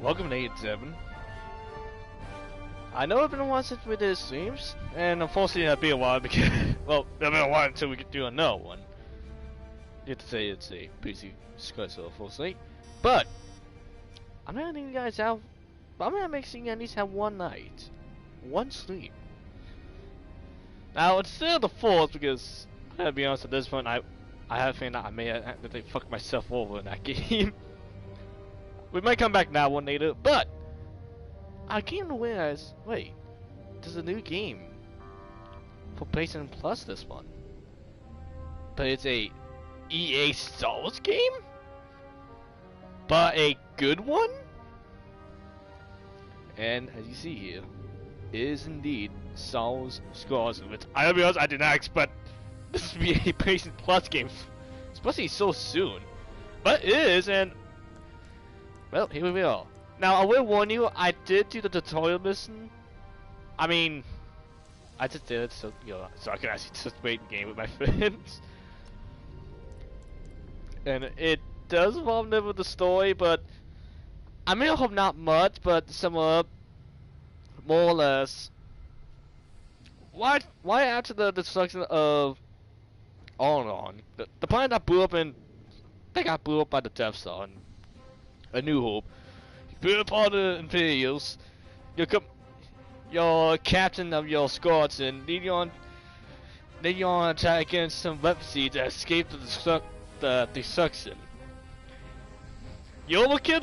Welcome to 87. I know I've been watching with the streams, and unfortunately it'll be a while because, well, it'll be a while until we can do another one. You have to say it's a busy schedule, unfortunately. But, I'm gonna need you guys out, I'm gonna make sure you at least have one night. One sleep. Now, it's still the fourth because, I gotta be honest, at this point, I have a feeling that I may have accidentally fucked myself over in that game. We might come back now one later, but I came to realize, wait, there's a new game for PlayStation Plus this one. But it's a EA Star Wars game? But a good one? And as you see here, it is indeed Star Wars Squadron, which I'll be honest, I did not expect this to be a PlayStation Plus game, especially so soon. But it is, and well, here we are. Now, I will warn you, I did do the tutorial mission. I mean, I just did it so, you know, so I can actually just wait the game with my friends. And it does involve a little of the story, but I mean, I hope not much, but to sum up, more or less, why after the destruction of On, the planet that blew up they got blew up by the Death Star in A New Hope. You're a part of the Imperials. Your captain of your squadron, lead you on attack against some refugees that escaped the destruction. You overkill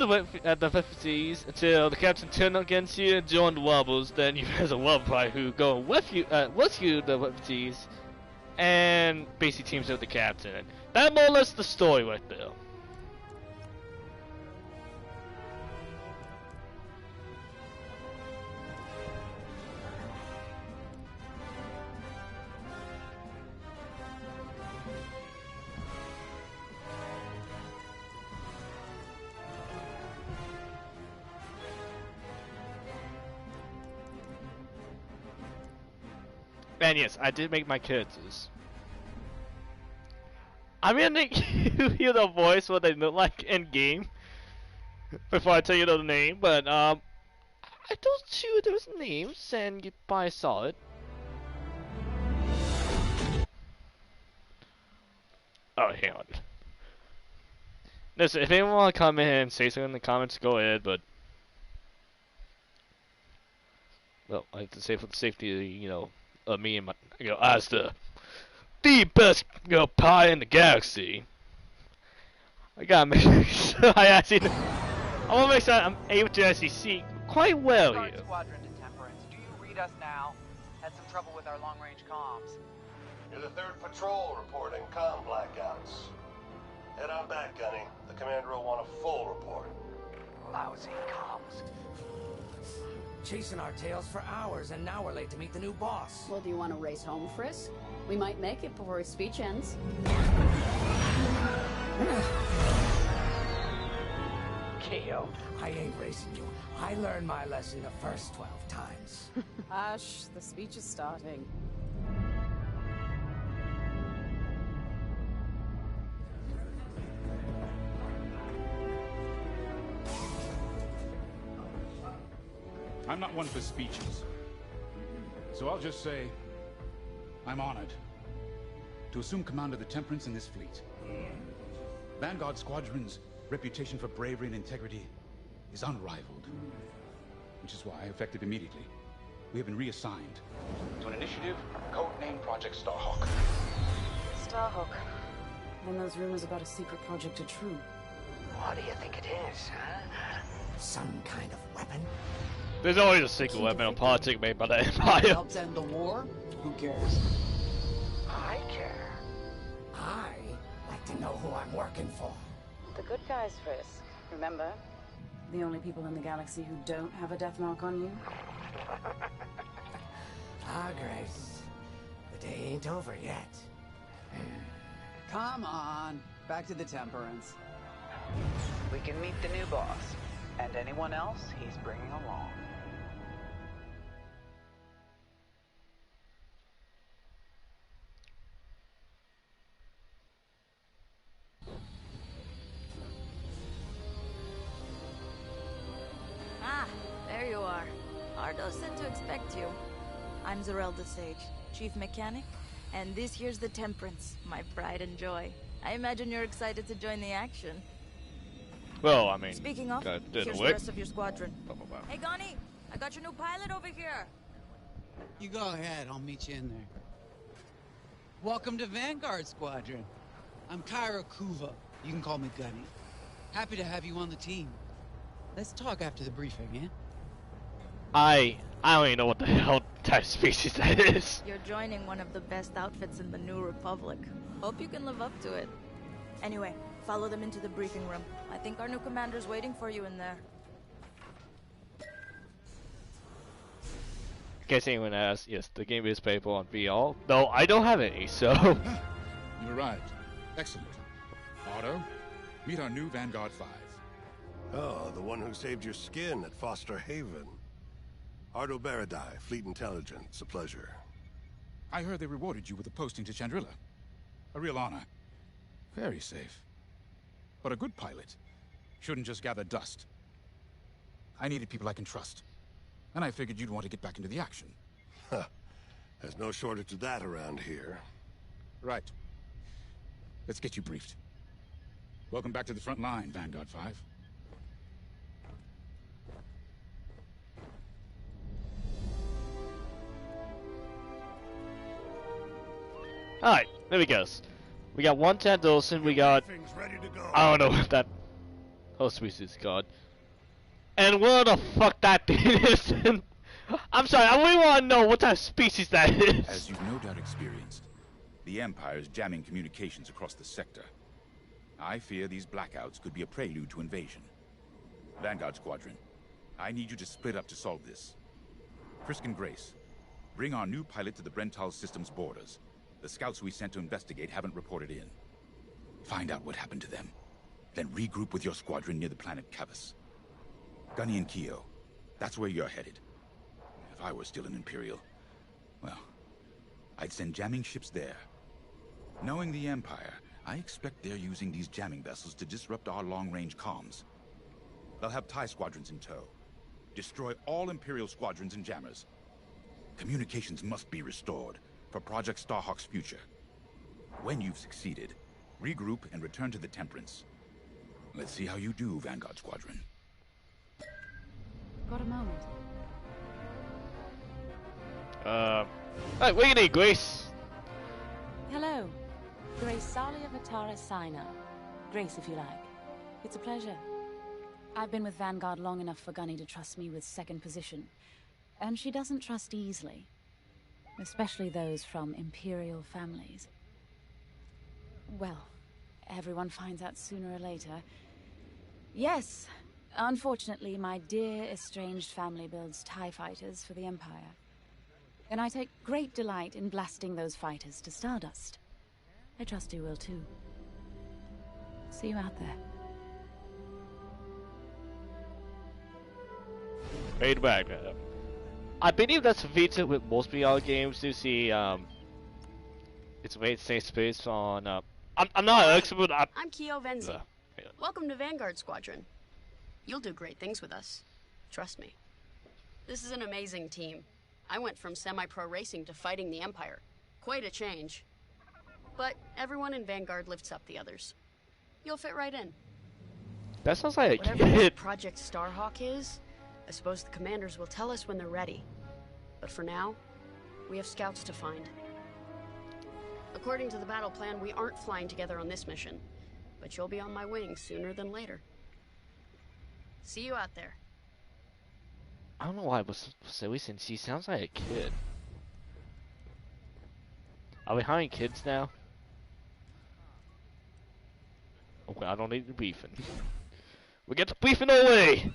the refugees until the captain turned against you and joined the rebels. Then you as a rebel who go and rescue the refugees and basically teams with the captain. That's more or less the story right there. And yes, I did make my characters. I'm gonna make you hear the voice, what they look like in game, before I tell you the name. But I told you there was names, and you probably saw it. Oh, hang on. Listen, if anyone want to come in and say something in the comments, go ahead. But well, I have to say for the safety, of me and my, as the best, pie in the galaxy. I gotta make sure I wanna make sure I'm able to actually see quite well here. Squadron to Temperance. Do you read us now? Had some trouble with our long-range comms. You're the 3rd patrol reporting comm blackouts. Head on back, Gunny. The commander will want a full report. Lousy comms. Chasing our tails for hours, and now we're late to meet the new boss. Well, do you want to race home, Frisk? We might make it before his speech ends. Keo. I ain't racing you. I learned my lesson the first 12 times. Hush, the speech is starting. I'm not one for speeches. So I'll just say, I'm honored to assume command of the Temperance in this fleet. Vanguard Squadron's reputation for bravery and integrity is unrivaled, which is why, effective immediately, we have been reassigned to an initiative codenamed Project Starhawk. Starhawk. Then those rumors about a secret project are true. What do you think it is, huh? Some kind of weapon? There's always a secret weapon on politics made by the Empire. Helps end the war? Who cares? I care. I like to know who I'm working for. The good guys, Frisk. Remember? The only people in the galaxy who don't have a death mark on you? Ah, Grace. The day ain't over yet. Come on. Back to the Temperance. We can meet the new boss. And anyone else he's bringing along. Ardo sent to expect you. I'm Zerelda Sage, Chief Mechanic, and this here's the Temperance, my pride and joy. I imagine you're excited to join the action. Well, I mean, speaking of, did here's it the work? rest of your squadron. Blah, blah, blah. Hey, Gunny, I got your new pilot over here. You go ahead, I'll meet you in there. Welcome to Vanguard Squadron. I'm Kyra Kuva. You can call me Gunny. Happy to have you on the team. Let's talk after the briefing, yeah? I don't even know what the hell type of species that is. You're joining one of the best outfits in the New Republic. Hope you can live up to it. Anyway, follow them into the briefing room. I think our new commander's waiting for you in there. In case anyone asks, yes, the game is playable on VR. No, I don't have any, so... You arrived. Excellent. Otto, meet our new Vanguard 5. Oh, the one who saved your skin at Foster Haven. Ardo Baradai, Fleet Intelligence. A pleasure. I heard they rewarded you with a posting to Chandrilla. A real honor. Very safe. But a good pilot shouldn't just gather dust. I needed people I can trust. And I figured you'd want to get back into the action. Huh. There's no shortage of that around here. Right. Let's get you briefed. Welcome back to the front line, Vanguard 5. Alright, there we go. We got one Ted Dawson, we got... Ready to go. I don't know what that whole species is called. And where the fuck that thing is. I'm sorry, I really want to know what type of species that is. As you've no doubt experienced, the Empire is jamming communications across the sector. I fear these blackouts could be a prelude to invasion. Vanguard Squadron, I need you to split up to solve this. Frisk and Grace, bring our new pilot to the Brental Systems borders. The scouts we sent to investigate haven't reported in. Find out what happened to them. Then regroup with your squadron near the planet Cavus. Gunny and Keo, that's where you're headed. If I were still an Imperial, well, I'd send jamming ships there. Knowing the Empire, I expect they're using these jamming vessels to disrupt our long-range comms. They'll have TIE squadrons in tow. Destroy all Imperial squadrons and jammers. Communications must be restored for Project Starhawk's future. When you've succeeded, regroup and return to the Temperance. Let's see how you do, Vanguard Squadron. Got a moment. Hey, what do you need, Grace? Hello. Grace Sali of Atara Sina. Grace, if you like. It's a pleasure. I've been with Vanguard long enough for Gunny to trust me with second position. And she doesn't trust easily. Especially those from Imperial families. Well, everyone finds out sooner or later. Yes, unfortunately, my dear estranged family builds TIE fighters for the Empire. And I take great delight in blasting those fighters to stardust. I trust you will too. See you out there. Wait back. I believe that's a feature with most VR games to see it's made safe space on I'm not an expert. I'm Keo Venzi. Welcome to Vanguard Squadron. You'll do great things with us. Trust me. This is an amazing team. I went from semi-pro racing to fighting the Empire. Quite a change. But everyone in Vanguard lifts up the others. You'll fit right in. That sounds like a Whatever this kid. Project Starhawk is, I suppose the commanders will tell us when they're ready. But for now, we have scouts to find. According to the battle plan, we aren't flying together on this mission. But you'll be on my wing sooner than later. See you out there. I don't know why I was silly since she sounds like a kid. Are we hiring kids now? Okay, I don't need the briefing. We get the briefing away!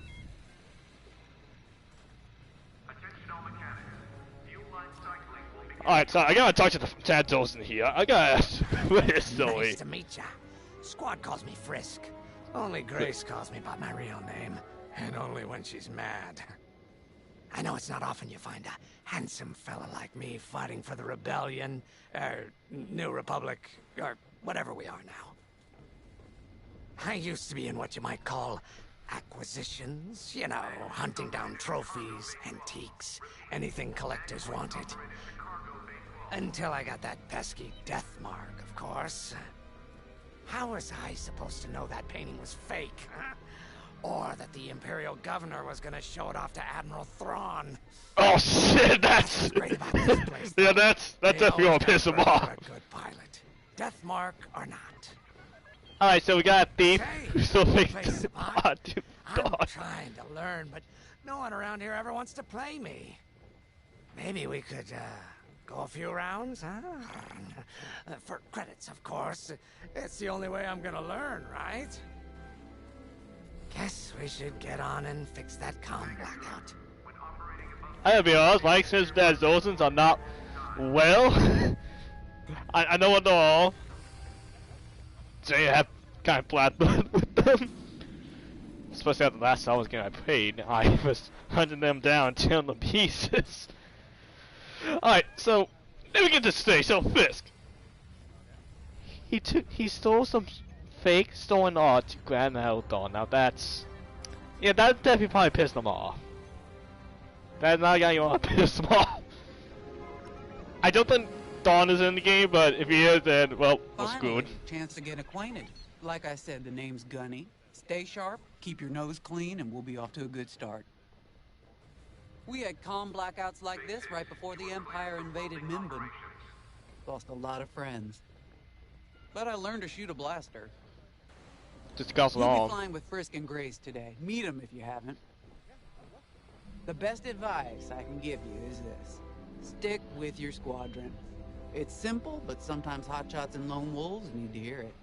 Alright, so I gotta talk to the Tad Dawson here. I gotta ask, where is Zoe? Nice to meet ya. Squad calls me Frisk. Only Grace calls me by my real name, and only when she's mad. I know it's not often you find a handsome fella like me fighting for the Rebellion, or New Republic, or whatever we are now. I used to be in what you might call acquisitions, you know, hunting down trophies, antiques, anything collectors wanted. Until I got that pesky death mark, of course. How was I supposed to know that painting was fake, huh? Or that the Imperial Governor was gonna show it off to Admiral Thrawn? Oh shit, that's... great about this place, yeah, that's definitely gonna piss him off. A good pilot. Death mark or not. Alright, so we got a thief who Hey, still thinks... place spot. Oh, dude, I'm God. trying to learn, but no one around here ever wants to play me. Maybe we could, go a few rounds, huh? For credits, of course. It's the only way I'm gonna learn, right? Guess we should get on and fix that comm blackout. I gotta be honest, like, since that Zoltans are not well, I know what they're all. So you have kind of flat with them. Especially after the last time I was getting paid, I was hunting them down, tearing them to pieces. Alright, so let me get this straight. So Fisk, he stole some fake stolen art to Grand Hell Dawn. Now that's, yeah, that definitely probably pissed them off. That's not a guy you want to piss them off. I don't think Dawn is in the game, but if he is, then well, we're screwed. Chance to get acquainted. Like I said, the name's Gunny. Stay sharp, keep your nose clean, and we'll be off to a good start. We had comm blackouts like this right before the Empire invaded Minbin. Lost a lot of friends. But I learned to shoot a blaster. Just goes You'll along. be flying with Frisk and Grace today. Meet them if you haven't. The best advice I can give you is this. Stick with your squadron. It's simple, but sometimes hotshots and lone wolves need to hear it.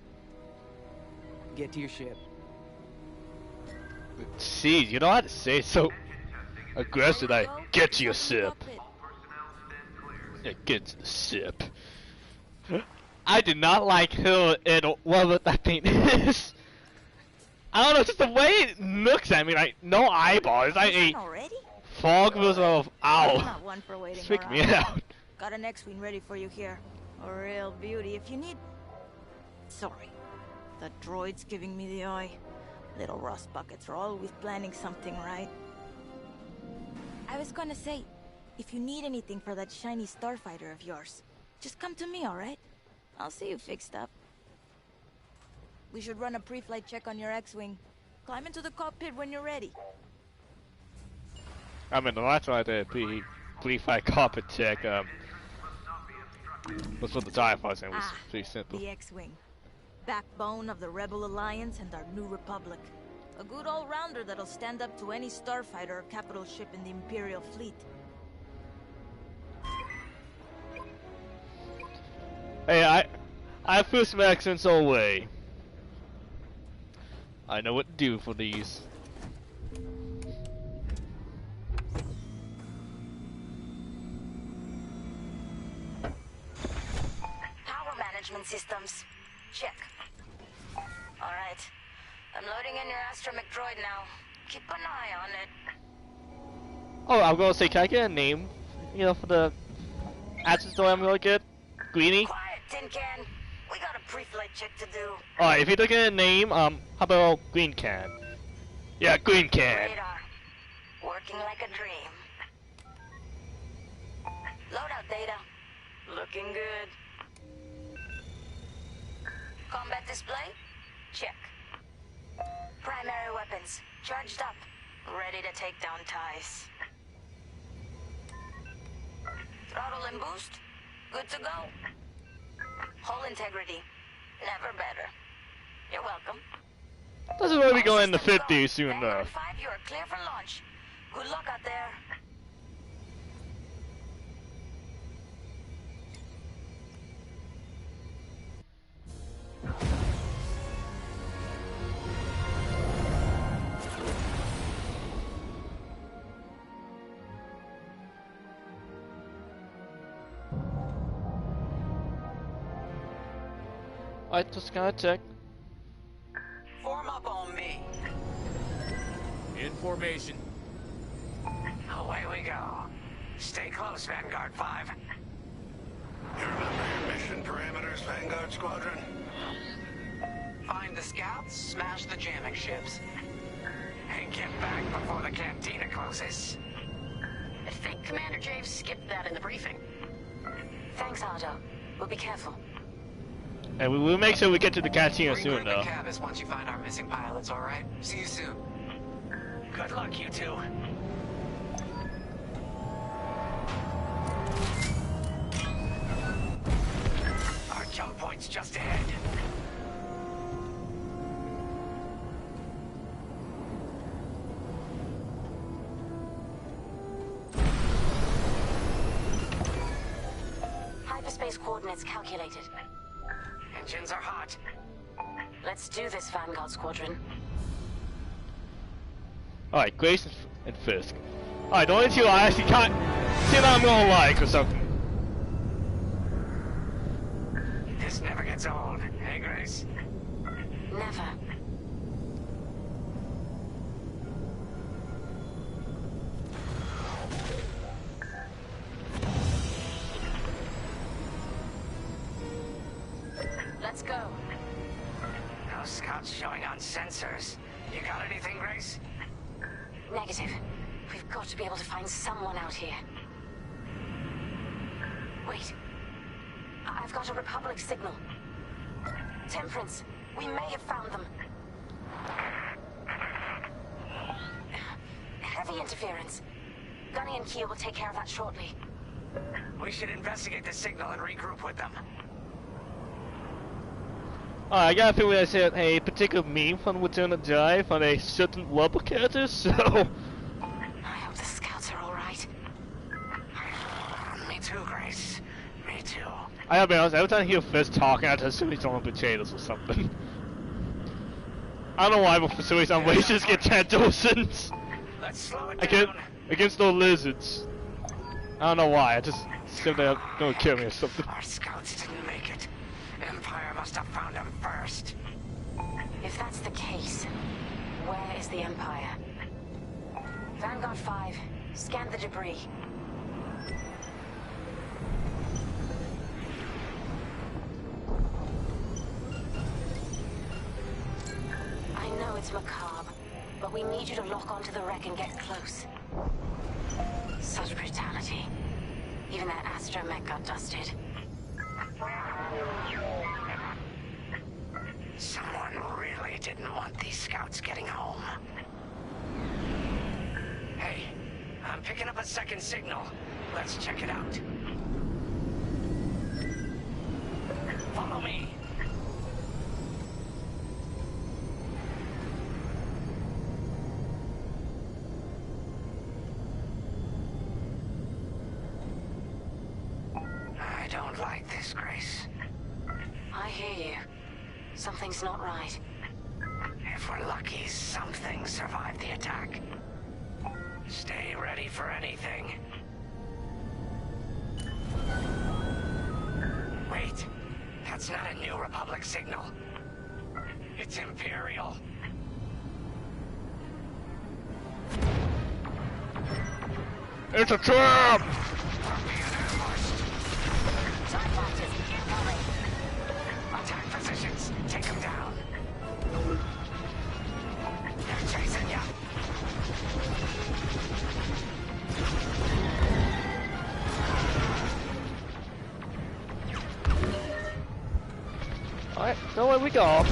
Get to your ship. See, you know how to say it so aggressive. Like, get to your ship. Yeah, get to the ship. I did not like her at whatever that thing is. I don't know, just the way it looks at me, like no eyeballs. It's like a fog of owl. Not one for waiting Freak me around. out. Got an X-wing ready for you here. A real beauty. If you need... Sorry. The droid's giving me the eye. Little rust buckets are always planning something, right? I was gonna say, if you need anything for that shiny starfighter of yours, just come to me, alright? I'll see you fixed up. We should run a pre-flight check on your X-wing. Climb into the cockpit when you're ready. I mean, the last one I did, pre-fight carpet check, was for the TIE Fighter, and it was pretty simple. The X-wing. Backbone of the Rebel Alliance and our new Republic. A good all-rounder that'll stand up to any starfighter or capital ship in the Imperial fleet. Hey, I flew some accents all the way. I know what to do for these. Power management systems. Check. Alright. I'm loading in your astromech droid now. Keep an eye on it. Oh, I'm gonna say, can I get a name? You know, for the accent story I'm gonna get? Greenie? Quiet, Tin Can. We got a pre-flight check to do. Alright, if you don't get a name, how about Green Can? Yeah, Green Can. Radar. Working like a dream. Loadout data. Looking good. Combat display? Check. Primary weapons. Charged up. Ready to take down ties. Throttle and boost. Good to go. Hull integrity. Never better. You're welcome. This is where we go in the Systems 50s soon Vanguard enough. 5, you are clear for launch. Good luck out there. I just gotta check. Form up on me. In formation. Away we go. Stay close, Vanguard 5. You remember your mission parameters, Vanguard Squadron? Find the scouts, smash the jamming ships. Hey, get back before the cantina closes. I think Commander Javes skipped that in the briefing. Thanks, Ardo. We'll be careful. And we will make sure we get to the cantina soon, though. Regroup at Cavis once you find our missing pilots, alright? See you soon. Good luck, you two. Our jump point's just ahead. Hyperspace coordinates calculated. Engines are hot. Let's do this, Vanguard Squadron. Alright, Grace and Fisk. Alright, the only two I actually can't see that I'm gonna like or something. This never gets old, hey Grace? Never. Let's go. No scouts showing on sensors. You got anything, Grace? Negative. We've got to be able to find someone out here. Wait. I've got a Republic signal. Temperance, we may have found them. Heavy interference. Gunny and Keel will take care of that shortly. We should investigate the signal and regroup with them. I got a feeling I said a particular meme from Return of the Jedi from a certain rubber character, so... I hope the scouts are alright. Me too, Grace. Me too. I gotta be honest, every time I hear Fisk talking, I just assume he's on potatoes or something. I don't know why, but for some reason, I'm just get Tantosins. Let's slow it down. Against those lizards. I don't know why, I just assume they're gonna kill me or something. Our scouts didn't make it. Empire must have found them first. If that's the case, where is the Empire? Vanguard 5, scan the debris. I know it's macabre, but we need you to lock onto the wreck and get close. Such brutality. Even that astromech got dusted. Someone really didn't want these scouts getting home. Hey, I'm picking up a second signal. Let's check it out. Follow me. I don't like this, Grace. I hear you. Something's not right. If we're lucky, something survived the attack. Stay ready for anything. Wait, that's not a New Republic signal. It's Imperial. It's a trap! Attack positions. Take them down. They're chasing you. Alright, so where we go?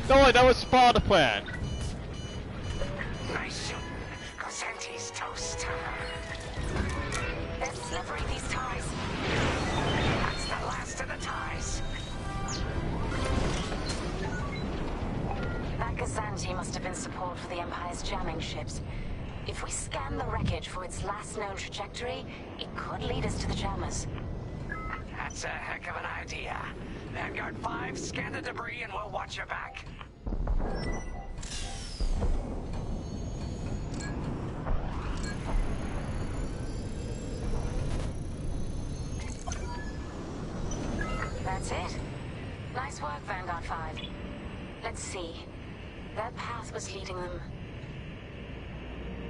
No, that was part of the plan. Nice shoot. Cosente's toast. They're slippery, these ties. That's the last of the ties. Kazanti must have been support for the Empire's jamming ships. If we scan the wreckage for its last known trajectory, it could lead us to the jammers. That's a heck of an idea. Vanguard 5, scan the debris and we'll watch your back. That's it. Nice work, Vanguard 5. Let's see. That path was leading them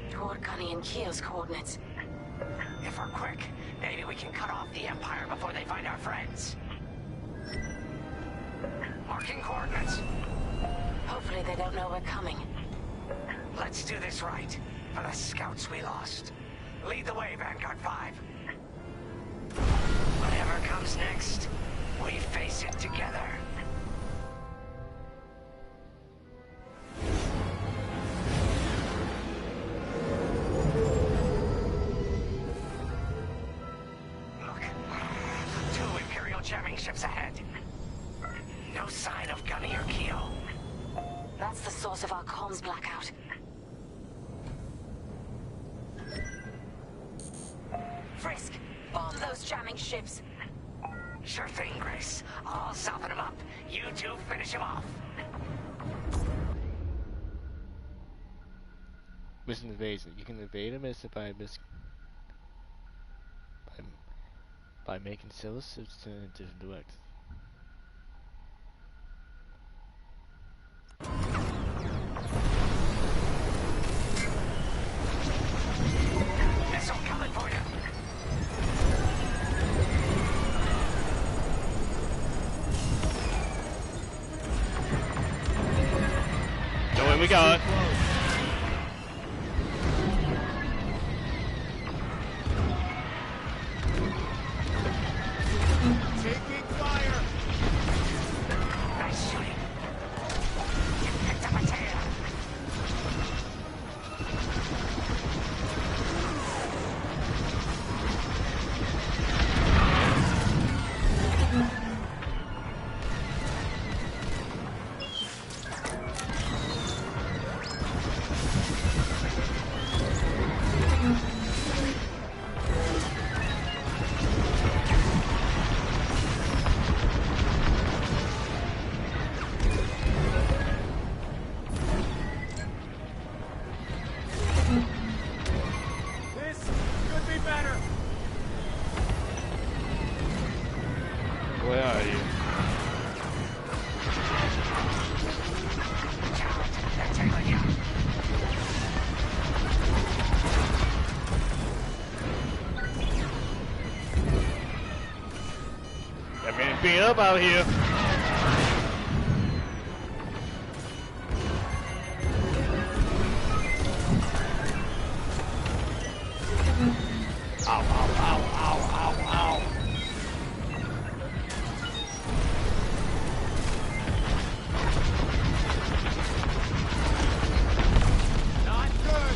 toward Gunny and Keel's coordinates. If we're quick, maybe we can cut off the Empire before they find our friends. Marking coordinates. Hopefully they don't know we're coming. Let's do this right, for the scouts we lost. Lead the way, Vanguard 5. Whatever comes next, we face it together. Look, 2 Imperial jamming ships ahead. No sign of Gunny or Keel. That's the source of our comms blackout. Frisk, bomb those jamming ships. Sure thing, Grace. I'll soften him up. You two finish him off. Mission evasion. You can evade a mission by making sailor ships turn in different directions. Missile coming for you. So in we go. Taking fire! Nice shooting. You picked up a tail. This could be better! Where are you? They're tailing you. I'm getting beat up out here. Ow, ow, ow, ow, ow, ow. Not good!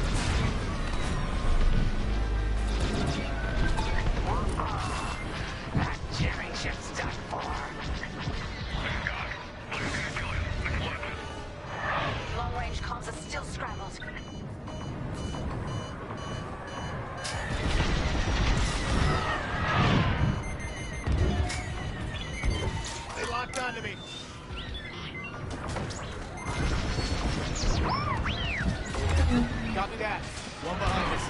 That jamming ship's done for. Long-range comms are still scrambled. They locked onto me. Copy that. One behind us.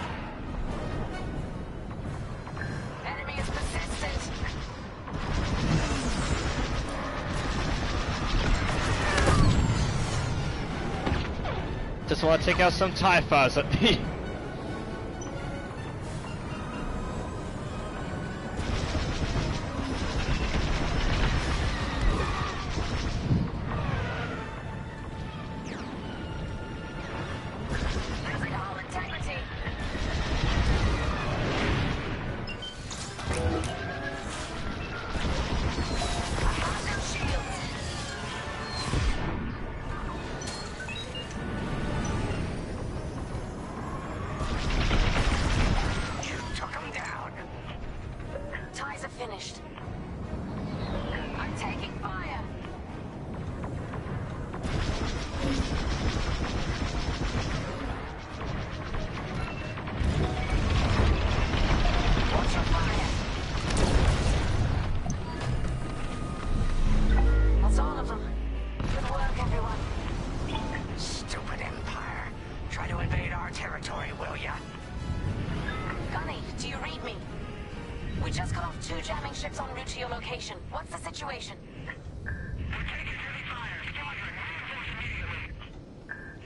Enemy is persistent. Just want to take out some TIE fighters at me. Losing all integrity. Abandon shields. location. What's the situation?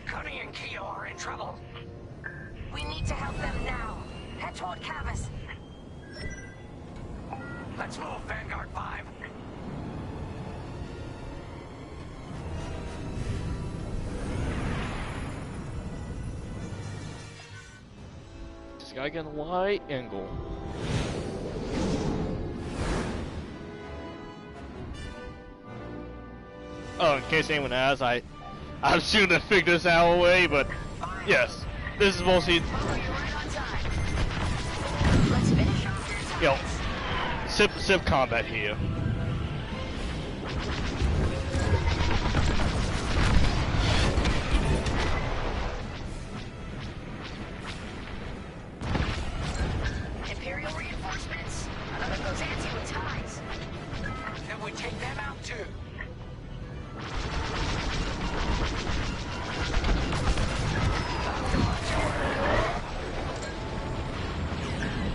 Gunny and Keo are in trouble. We need to help them now. Head toward Cavis. Let's move, Vanguard 5. This guy got a wide angle. Oh, in case anyone asks, I'm soon to figure this out away, but yes, this is mostly, yo, sip combat here. Imperial reinforcements. Another goes anti with ties. Can we take them out too?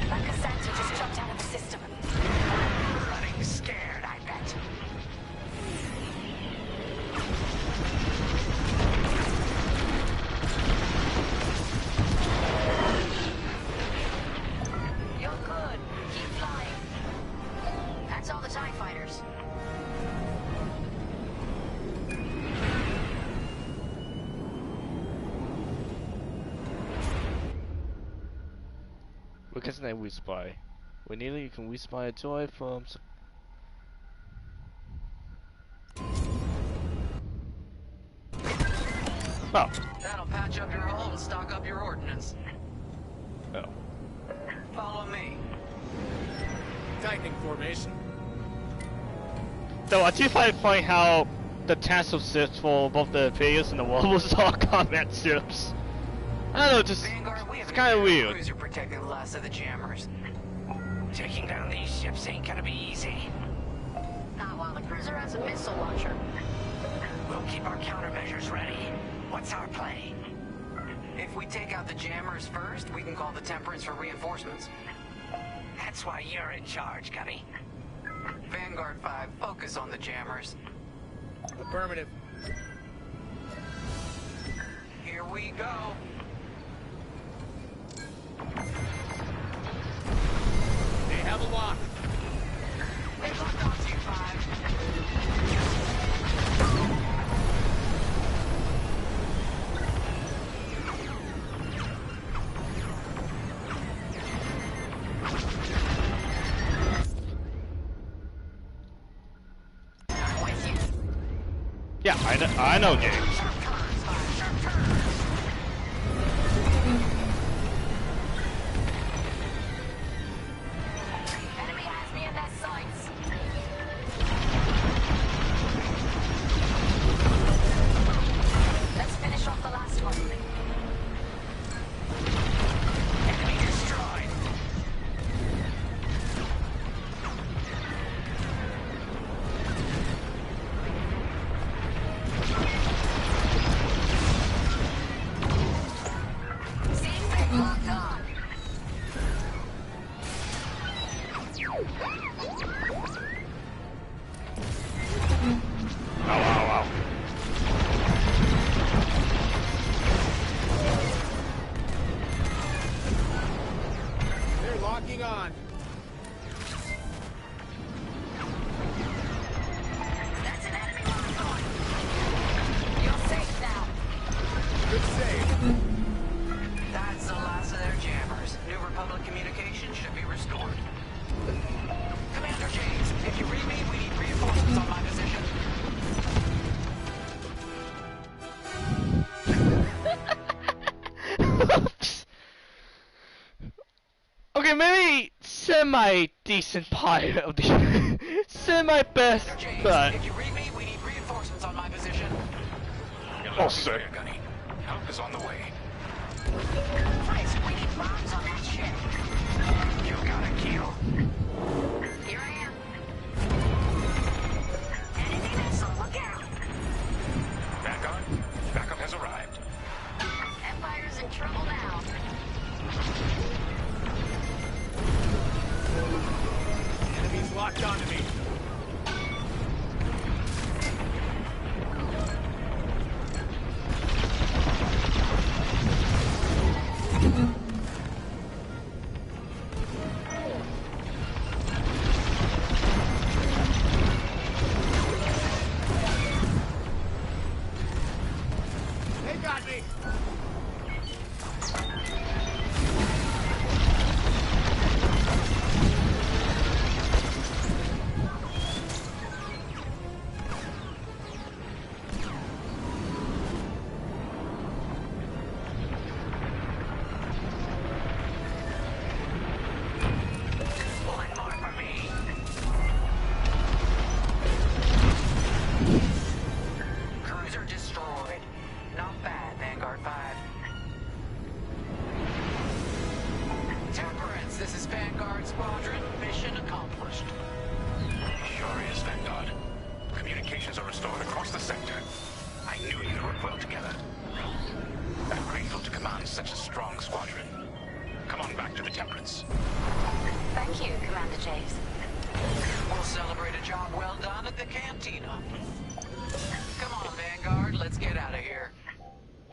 That Cassandra just jumped out of the system. Running scared, I bet. You're good. Keep flying. That's all the TIE fighters. Because then we spy. When nearly you can we spy a toy from. Oh. That'll patch up your hull and stock up your ordnance. Oh. Follow me. Tightening formation. Though I do find it funny how the task of ships for both the Imperials and the Wobbles are combat ships. I don't know, just it's kind of weird. Cruiser protecting the last of the jammers. Taking down these ships ain't gonna be easy. Not while the cruiser has a missile launcher. We'll keep our countermeasures ready. What's our play? If we take out the jammers first, we can call the Temperance for reinforcements. That's why you're in charge, Gunny. Vanguard 5, focus on the jammers. Affirmative. Here we go. They have a lock. They locked onto you, 5. Yeah, I know, James. Enemy has me in their sights. Let's finish off the last one. Enemy destroyed. Seeing them locked on. Ow, ow, ow. They're locking on. That's an enemy locked on. You're safe now. Good save. That's the last of their jammers. New Republic communication should be restored. Commander James, if you read me, we need reinforcements on my position. Okay, maybe semi-decent pilot of the semi-best, Commander James, but if you read me, we need reinforcements on my position. oh, sir. Gunny. Help is on the way. Chris, we need bombs on that ship. You got a kill. Here I am. Enemy missile, look out. Vanguard, backup has arrived. Empire's in trouble now. Enemies locked onto me.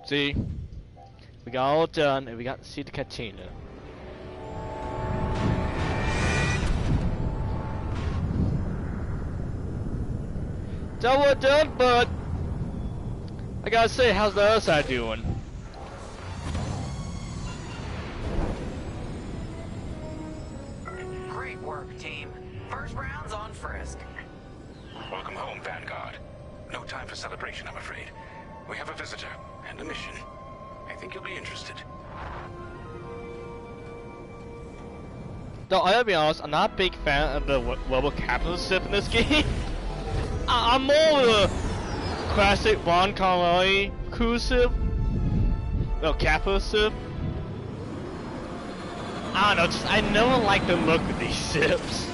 See? We got all done, and we got to see the cantina. Done what done, but I gotta say, how's the other side doing? Great work, team. First round's on Frisk. Welcome home, Vanguard. No time for celebration, I'm afraid. We have a visitor and a mission. I think you'll be interested. Though I gotta be honest, I'm not a big fan of the global capitalist in this game. I'm more of a classic Ron Conway crucive. Well, capitalist. I don't know, just I never like the look of these ships.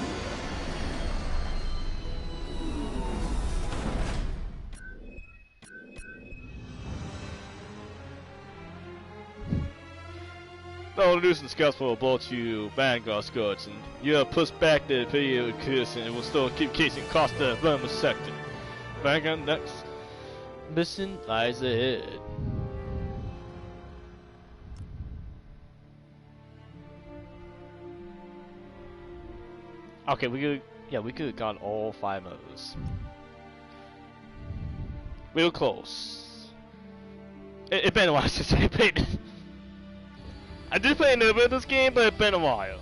No, losing scouts will abort you Vanguard scouts, and you'll push back the video curse and it will still keep casing across the Burma sector. Vanguard next mission lies ahead. Okay, we could have got all 5 of those. We were close. It's been a while since I played. I did play a little bit of this game, but it's been a while.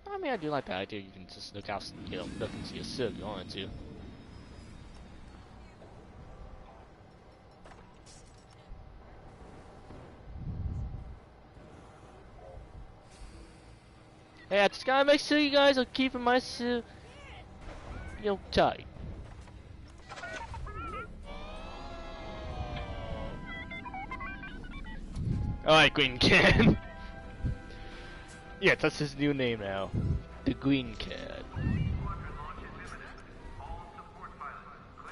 I mean, I do like the idea you can just look out, you know, look and see a ship you wanted to. Hey, I just gotta make sure you guys are keeping my suit, you know, tight. Alright, Green Cat. Yeah, that's his new name now. The Green Cat.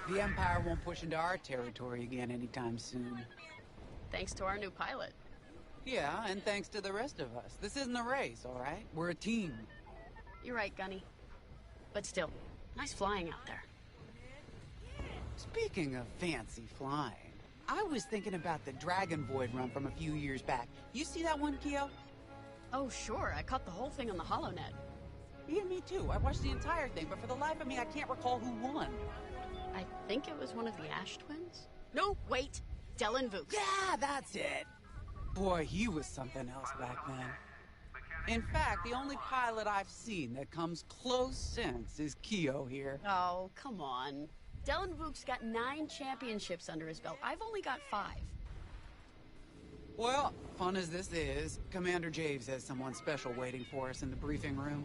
The Empire won't push into our territory again anytime soon. Thanks to our new pilot. Yeah, and thanks to the rest of us. This isn't a race, all right? We're a team. You're right, Gunny. But still, nice flying out there. Speaking of fancy flying, I was thinking about the Dragon Void run from a few years back. You see that one, Keo? Oh, sure. I caught the whole thing on the HoloNet. Yeah, me too. I watched the entire thing, but for the life of me, I can't recall who won. I think it was one of the Ash twins? No, wait. Dylan Vooks. Yeah, that's it. Boy, he was something else back then. In fact, the only pilot I've seen that comes close since is Keo here. Oh, come on. Dylan Vooks got 9 championships under his belt. I've only got 5. Well, fun as this is, Commander Javes has someone special waiting for us in the briefing room.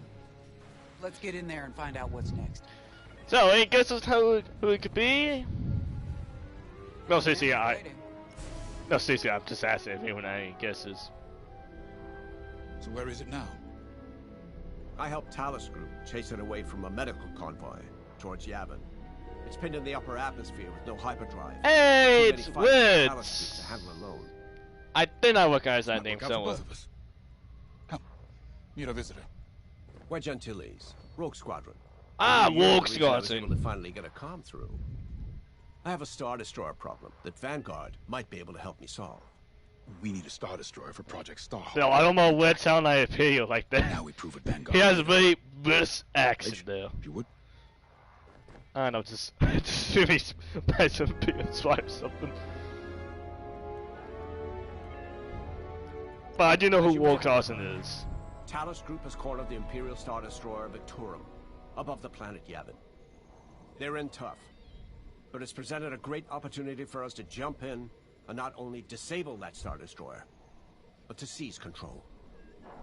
Let's get in there and find out what's next. So, any guesses who it could be? No, seriously, No, seriously, I'm just asking if anyone had any guesses. So where is it now? I helped Talus Group chase it away from a medical convoy towards Yavin. It's pinned in the upper atmosphere with no hyperdrive. Hey, it's Woods! To handle alone. I think I recognize that name somewhere. Both of us. Come, meet our visitor. We're Gentiles, Rogue Squadron. Ah, Rogue Squadron. I was Squadron. able to finally get a comm through. I have a Star Destroyer problem that Vanguard might be able to help me solve. We need a Star Destroyer for Project Star. No, I don't know what sound I appeal like that. Now we prove it, Vanguard. He has a very British accent there. If you would. I don't know, just maybe buy some PS5 or something. But I do know who Rogue Squadron is. Talus Group has cornered the Imperial Star Destroyer Victorum, above the planet Yavin. They're in tough, but it's presented a great opportunity for us to jump in and not only disable that Star Destroyer, but to seize control.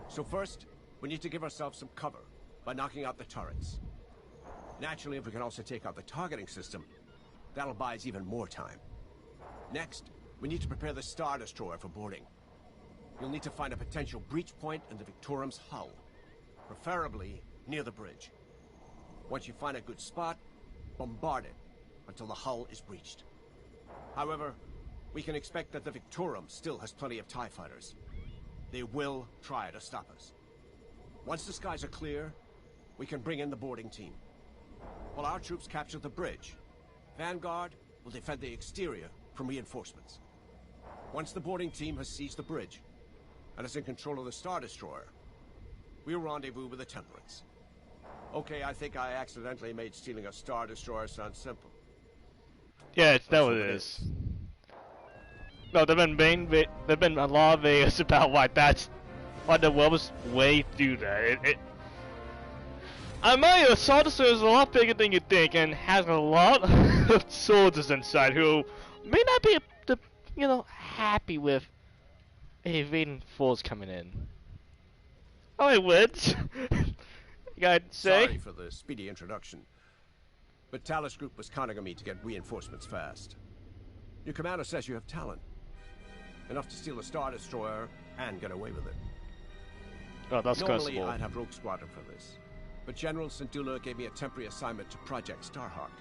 So first, we need to give ourselves some cover by knocking out the turrets. Naturally, if we can also take out the targeting system, that'll buy us even more time. Next, we need to prepare the Star Destroyer for boarding. You'll need to find a potential breach point in the Victorum's hull, preferably near the bridge. Once you find a good spot, bombard it until the hull is breached. However, we can expect that the Victorum still has plenty of TIE fighters. They will try to stop us. Once the skies are clear, we can bring in the boarding team. While our troops capture the bridge, Vanguard will defend the exterior from reinforcements. Once the boarding team has seized the bridge and is in control of the Star Destroyer, we'll rendezvous with the Temperance. Okay, I think I accidentally made stealing a Star Destroyer sound simple. Yeah, it's that what it is. No, there've been a lot of videos about why the world's way through that. I mean, a Star Destroyer is a lot bigger than you think and has a lot of soldiers inside who may not be, happy with a invading force coming in. Oh, it would. You gotta say? Sorry for the speedy introduction, but Talos Group was counting on me to get reinforcements fast. Your commander says you have talent. Enough to steal a Star Destroyer and get away with it. Oh, that's Normally, possible. I'd have Rogue Squadron for this, but General Syndulla gave me a temporary assignment to Project Starhawk.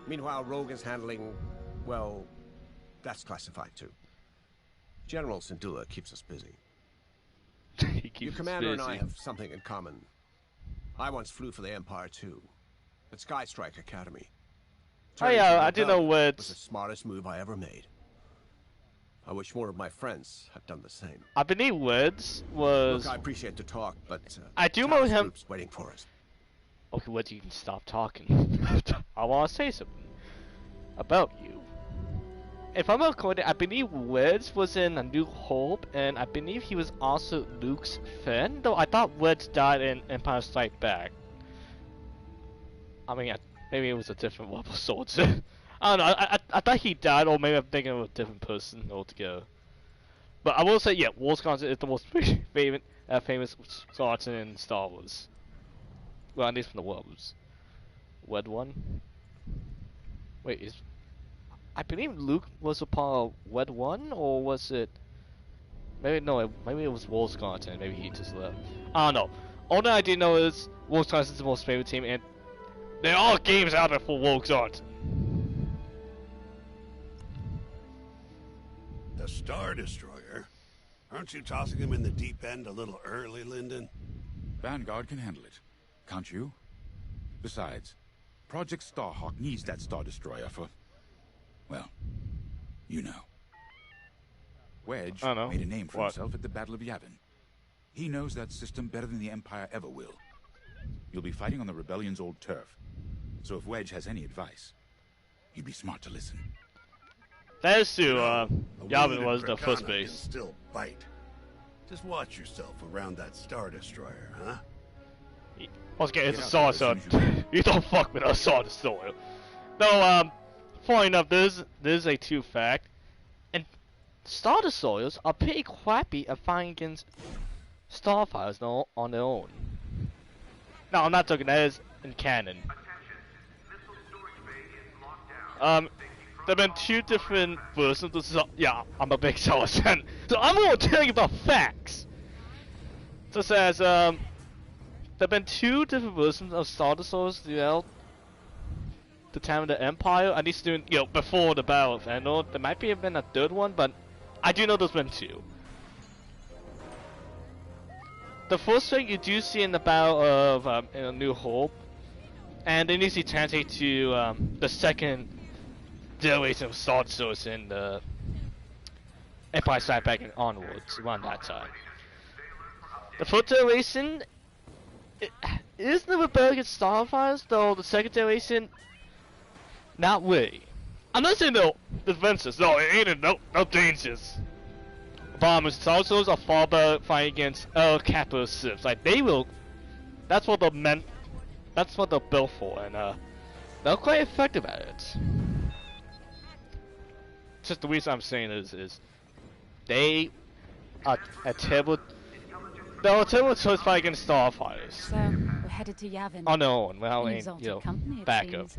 Meanwhile, Rogue is handling, well, that's classified too. General Syndulla keeps us busy. Your commander and I have something in common. I once flew for the Empire too, at Sky Strike Academy. Oh yeah, I do know what. Was the smartest move I ever made. I wish more of my friends had done the same. I believe Woods was. Look, I appreciate the talk, but I do know him. Group's waiting for us. Okay, Woods, you can stop talking. I want to say something about you. If I'm not correct, I believe Woods was in A New Hope, and I believe he was also Luke's friend. Though I thought Woods died in Empire Strikes Back. I mean, maybe it was a different level soldier. I don't know. I thought he died, or maybe I'm thinking of a different person altogether. But I will say, yeah, War Squadron is the most famous squadron in Star Wars. Well, at least from the worlds. Wed One. Wait, I believe Luke was a part of Wed One, or was it? Maybe no. Maybe it was War Squadron. Maybe he just left. I don't know. All that I do know is War Squadron is the most favorite team, and there are games out there for War Squadron. The Star Destroyer? Aren't you tossing him in the deep end a little early, Lyndon? Vanguard can handle it. Can't you? Besides, Project Starhawk needs that Star Destroyer for... well, you know. Wedge made a name for himself at the Battle of Yavin. He knows that system better than the Empire ever will. You'll be fighting on the Rebellion's old turf. So if Wedge has any advice, you'd be smart to listen. That is true. Yavin was the first base. Still bite. Just watch yourself around that Star Destroyer, huh? Okay, it's a Star Destroyer. You don't fuck with a Star Destroyer. No, funny enough, there's a true fact. And Star Destroyers are pretty crappy at fighting against Starfighters on their own. No, I'm not talking, that is in canon. There have been two different versions of Star. Yeah, I'm a big Star Wars fan, so I'm gonna tell you about facts. Such as there have been two different versions of Star Destroyers throughout the time of the Empire. At least before the Battle of Endor. There might have been a third one, but I do know there's been two. The first thing you do see in the Battle of in A New Hope, and then you see translate to the second generation of Star Destroyers in the Empire Strikes Back and onwards, around that time. The first generation is the rebellion Starfighters, though the second generation, not really. I'm not saying no defenses, no, it ain't no dangers. Bombers, Star Destroyers are far better fighting against capital ships. Like they will, that's what they're built for, and they're quite effective at it. Just the reason I'm saying is they are a terrible. They're a terrible choice fight against Starfighters. So we're headed to Yavin. On their own, without any company, backup.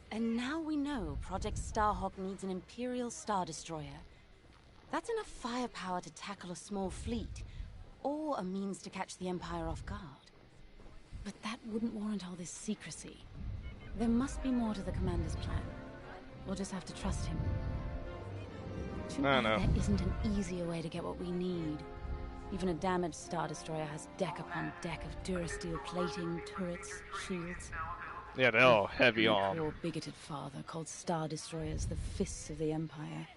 And now we know Project Starhawk needs an Imperial Star Destroyer. That's enough firepower to tackle a small fleet, or a means to catch the Empire off guard. But that wouldn't warrant all this secrecy. There must be more to the Commander's plan. We'll just have to trust him. Too bad there isn't an easier way to get what we need. Even a damaged Star Destroyer has deck upon deck of Durasteel plating, turrets, shields. Yeah, they're all heavy arm. Your bigoted father called Star Destroyers the fists of the Empire.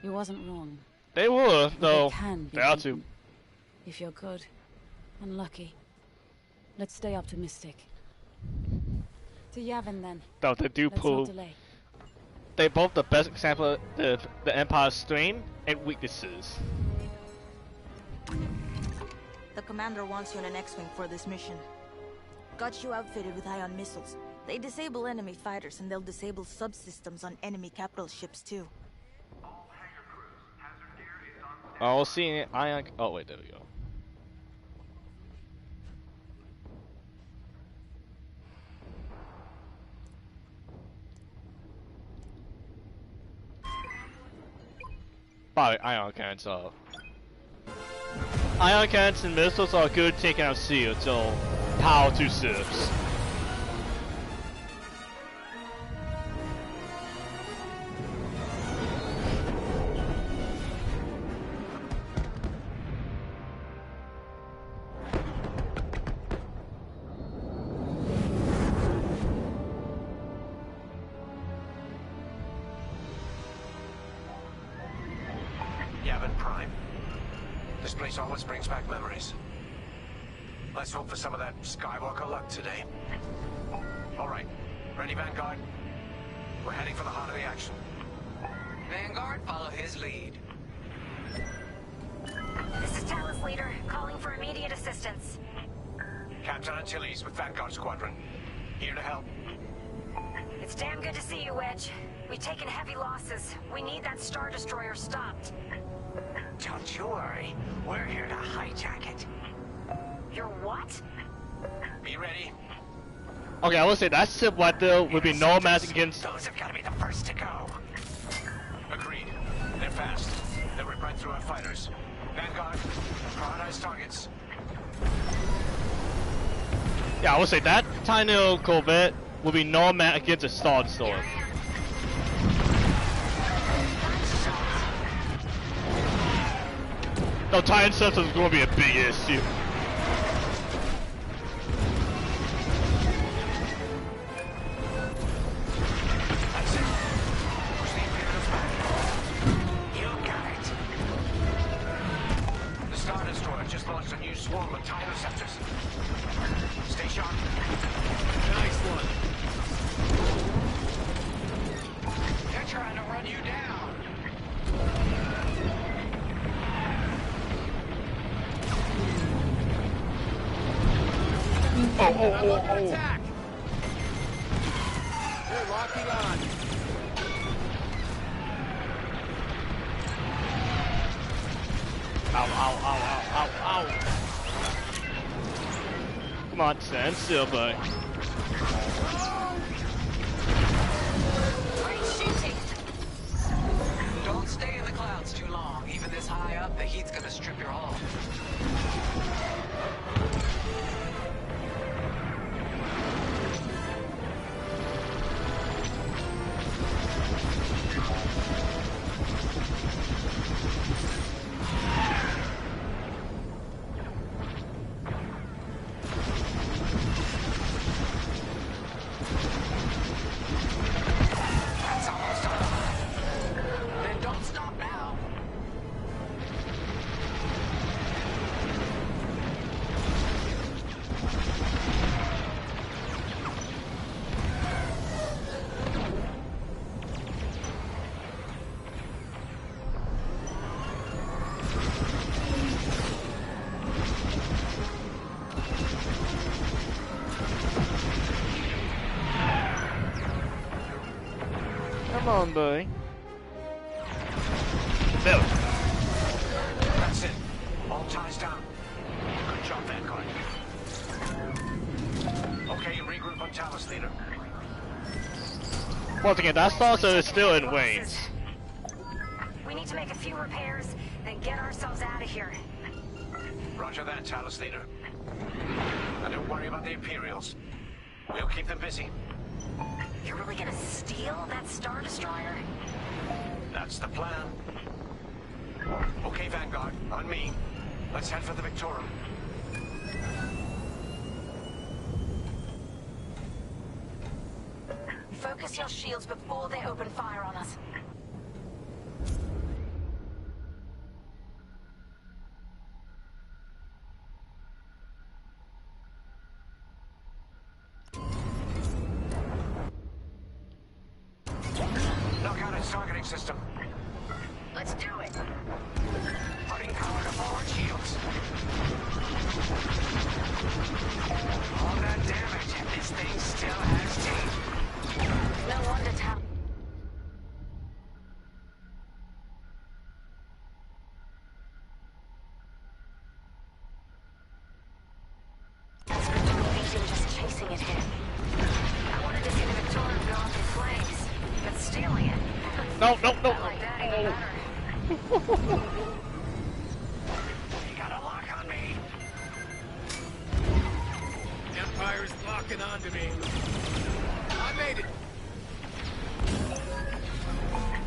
He wasn't wrong. They were, though. They can be They are beaten. too. If you're good and lucky. Let's stay optimistic. To Yavin, then. Though they do Let's pull. not delay. They both the best example of the Empire's strength and weaknesses. The commander wants you in an X-Wing for this mission. Got you outfitted with ion missiles. They disable enemy fighters and they'll disable subsystems on enemy capital ships too. I'll see ion. Oh wait, there we go. Probably ion cannons are. Ion cannons and missiles are good taking out shields, so power to ships. Yavin Prime. This place always brings back memories. Let's hope for some of that Skywalker luck today. All right, ready, Vanguard? We're heading for the heart of the action. Vanguard, follow his lead. This is Talus Leader, calling for immediate assistance. Captain Antilles with Vanguard Squadron. Here to help. It's damn good to see you, Wedge. We've taken heavy losses. We need that Star Destroyer stopped. Don't you worry. We're here to hijack it. You're what? Be ready. Okay, I will say that ship right there would be no match against. Those have got to be the first to go. Agreed. They're fast. They'll rip right through our fighters. Vanguard, prioritize targets. Yeah, I would say that tiny little Corvette would be no match against a Star Destroyer. No, Titan Systems is going to be a big issue. That's it. Push the Imperials back. You got it. The Star Destroyer just launched a new swarm of TIE receptors. Stay sharp. Nice one. They're trying to run you down. Attack! They're locking on. Ow, ow, ow, ow, ow, ow. Come on, stand still, buddy. Great shooting. Don't stay in the clouds too long. Even this high up, the heat's gonna strip your hull. That's almost all. Then don't stop now. Come on, buddy. There. That's it. All ties down. Good job, Vanguard. Okay, regroup on Talus, Leader. Once again, that Star Destroyer is still in range. We need to make a few repairs, then get ourselves out of here. Roger that, Talus, Leader. Now don't worry about the Imperials. We'll keep them busy. You're really gonna steal that Star Destroyer? That's the plan. Okay, Vanguard, on me. Let's head for the Victorum. Focus your shields before they open fire on us. Knock out its targeting system. Let's do it. Putting power to forward shields. All that damage, and this thing still has teeth. No wonder town. Just chasing it here. I wanted to see the Victoria go up in flames, but stealing it. No. Not like that any better. You got a lock on me. Empire's locking onto me. I made it.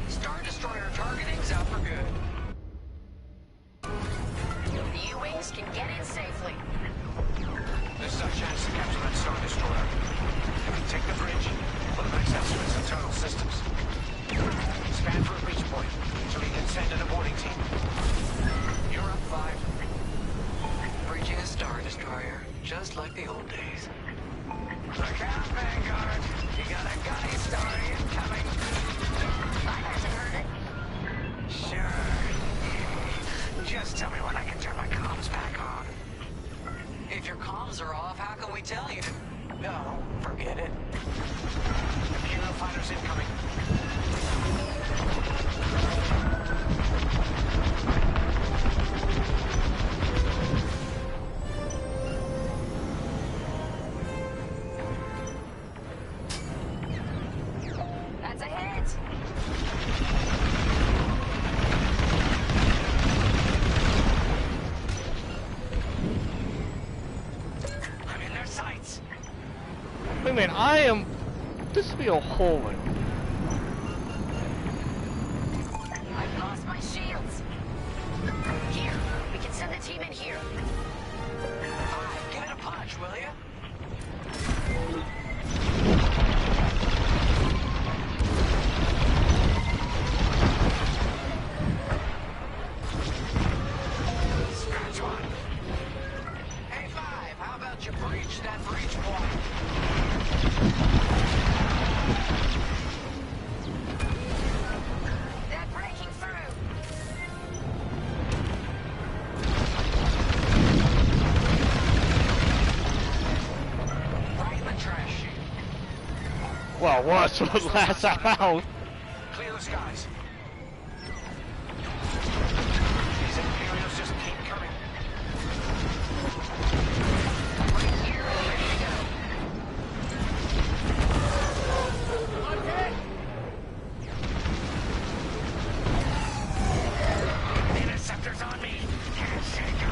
Star Destroyer targeting's out for good. The U-Wings can get in safely. This is our chance to capture that Star Destroyer. If we take the bridge, we'll have access to its internal systems. Scan for a breach point, so we can send an aborting team. You're up, 5. Bridging a Star Destroyer, just like the old days. Look out, Vanguard! You got a gunny story incoming! I hasn't heard it. Sure. Just tell me when I can turn my comms back on. If your comms are off, how can we tell you? No, forget it. Imperial fighters incoming. That's a hit. I'm in their sights. Wait a minute, I am... This would be a hole in. I've lost my shields. Here, we can send the team in here. 5, give it a punch, will you? Scratch one. Hey, 5, how about you breach that breach point? They're breaking through. Right in the trash chute. Well, what's the last I found? Clear the skies. These Imperials just keep coming. Right here, ready to go. Interceptors on me. Handshake 'em.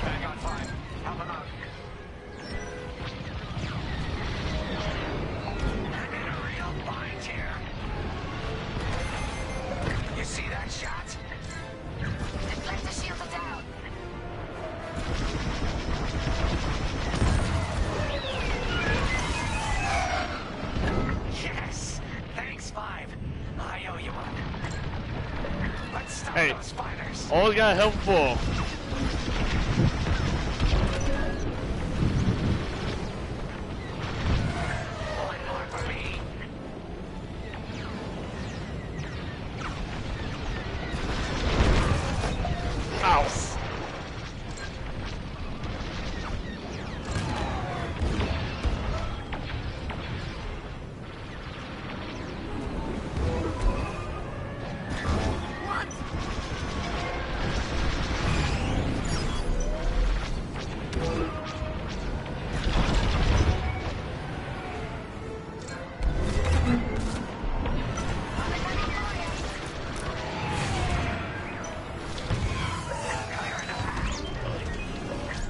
Vanguard 5, help them out. I'm in a real bind here. You see that shot? Deflector shields are down. Yes! Thanks, 5. I owe you one. Let's stop Hey, those fighters. always got help for. One more for me. Ow.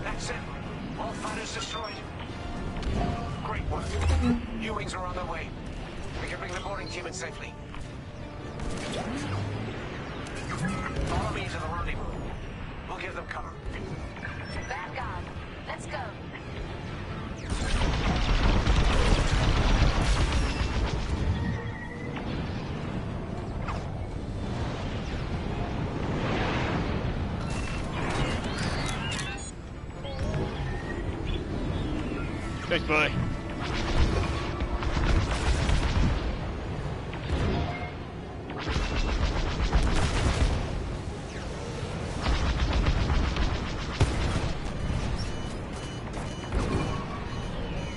That's it. All fighters destroyed. Great work. U-Wings are on their way. We can bring the boarding team in safely. Follow me to the rendezvous. We'll give them Thanks, buddy.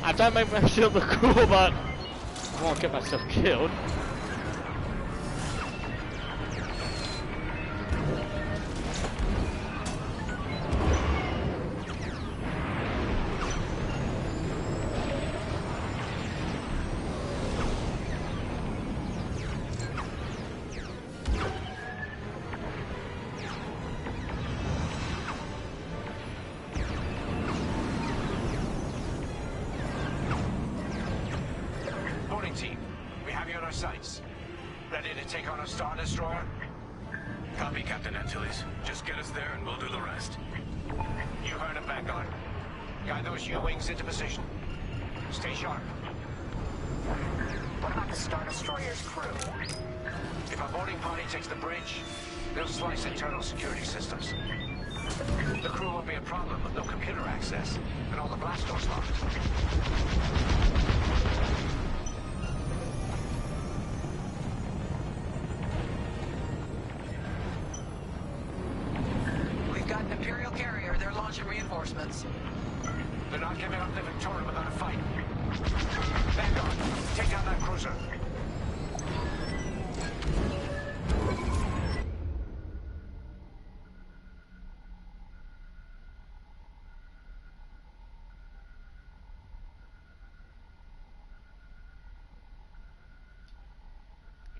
I try to make myself look cool, but I won't get myself killed. Team, we have you on our sights. Ready to take on a Star Destroyer? Copy, Captain Antilles. Just get us there and we'll do the rest. You heard him, Vanguard. Guide those U-wings into position. Stay sharp. What about the Star Destroyer's crew? If our boarding party takes the bridge, they'll slice internal security systems. The crew won't be a problem with no computer access and all the blast doors locked. Reinforcements. They're not giving up the Victoria without a fight. Vanguard, take down that cruiser.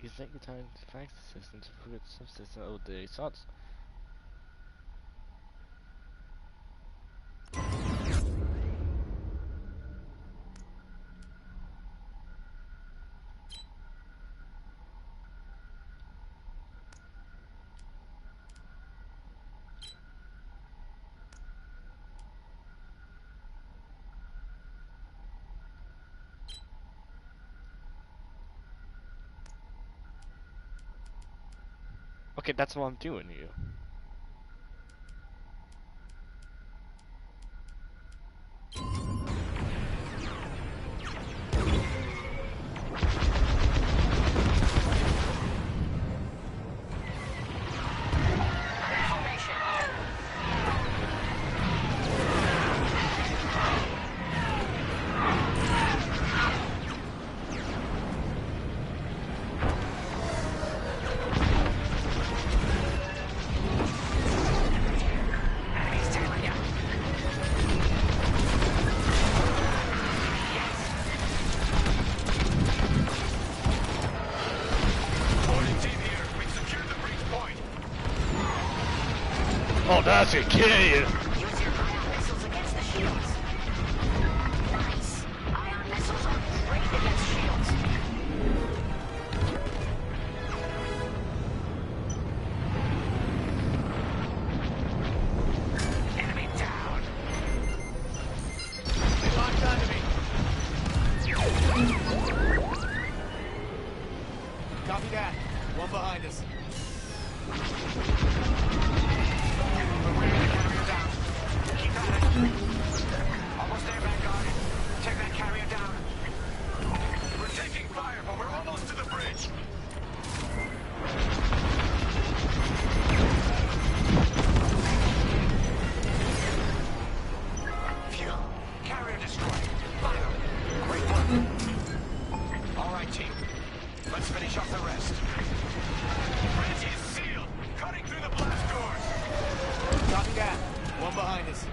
You think the time to fax the system to prove its subsystem of the shots? Okay, that's what I'm doing here. Oh, that's a kill you. Use your ion missiles against the shields. Nice. Ion missiles are great against shields. Enemy down. They locked onto me. Copy that. One behind us. Almost there, Vanguard. Take that carrier down. We're taking fire, but we're almost to the bridge. Phew. Carrier destroyed. Finally. Great work. All right, team. Let's finish off the rest. Bridge is sealed. Cutting through the blast doors. Copy that. One behind us.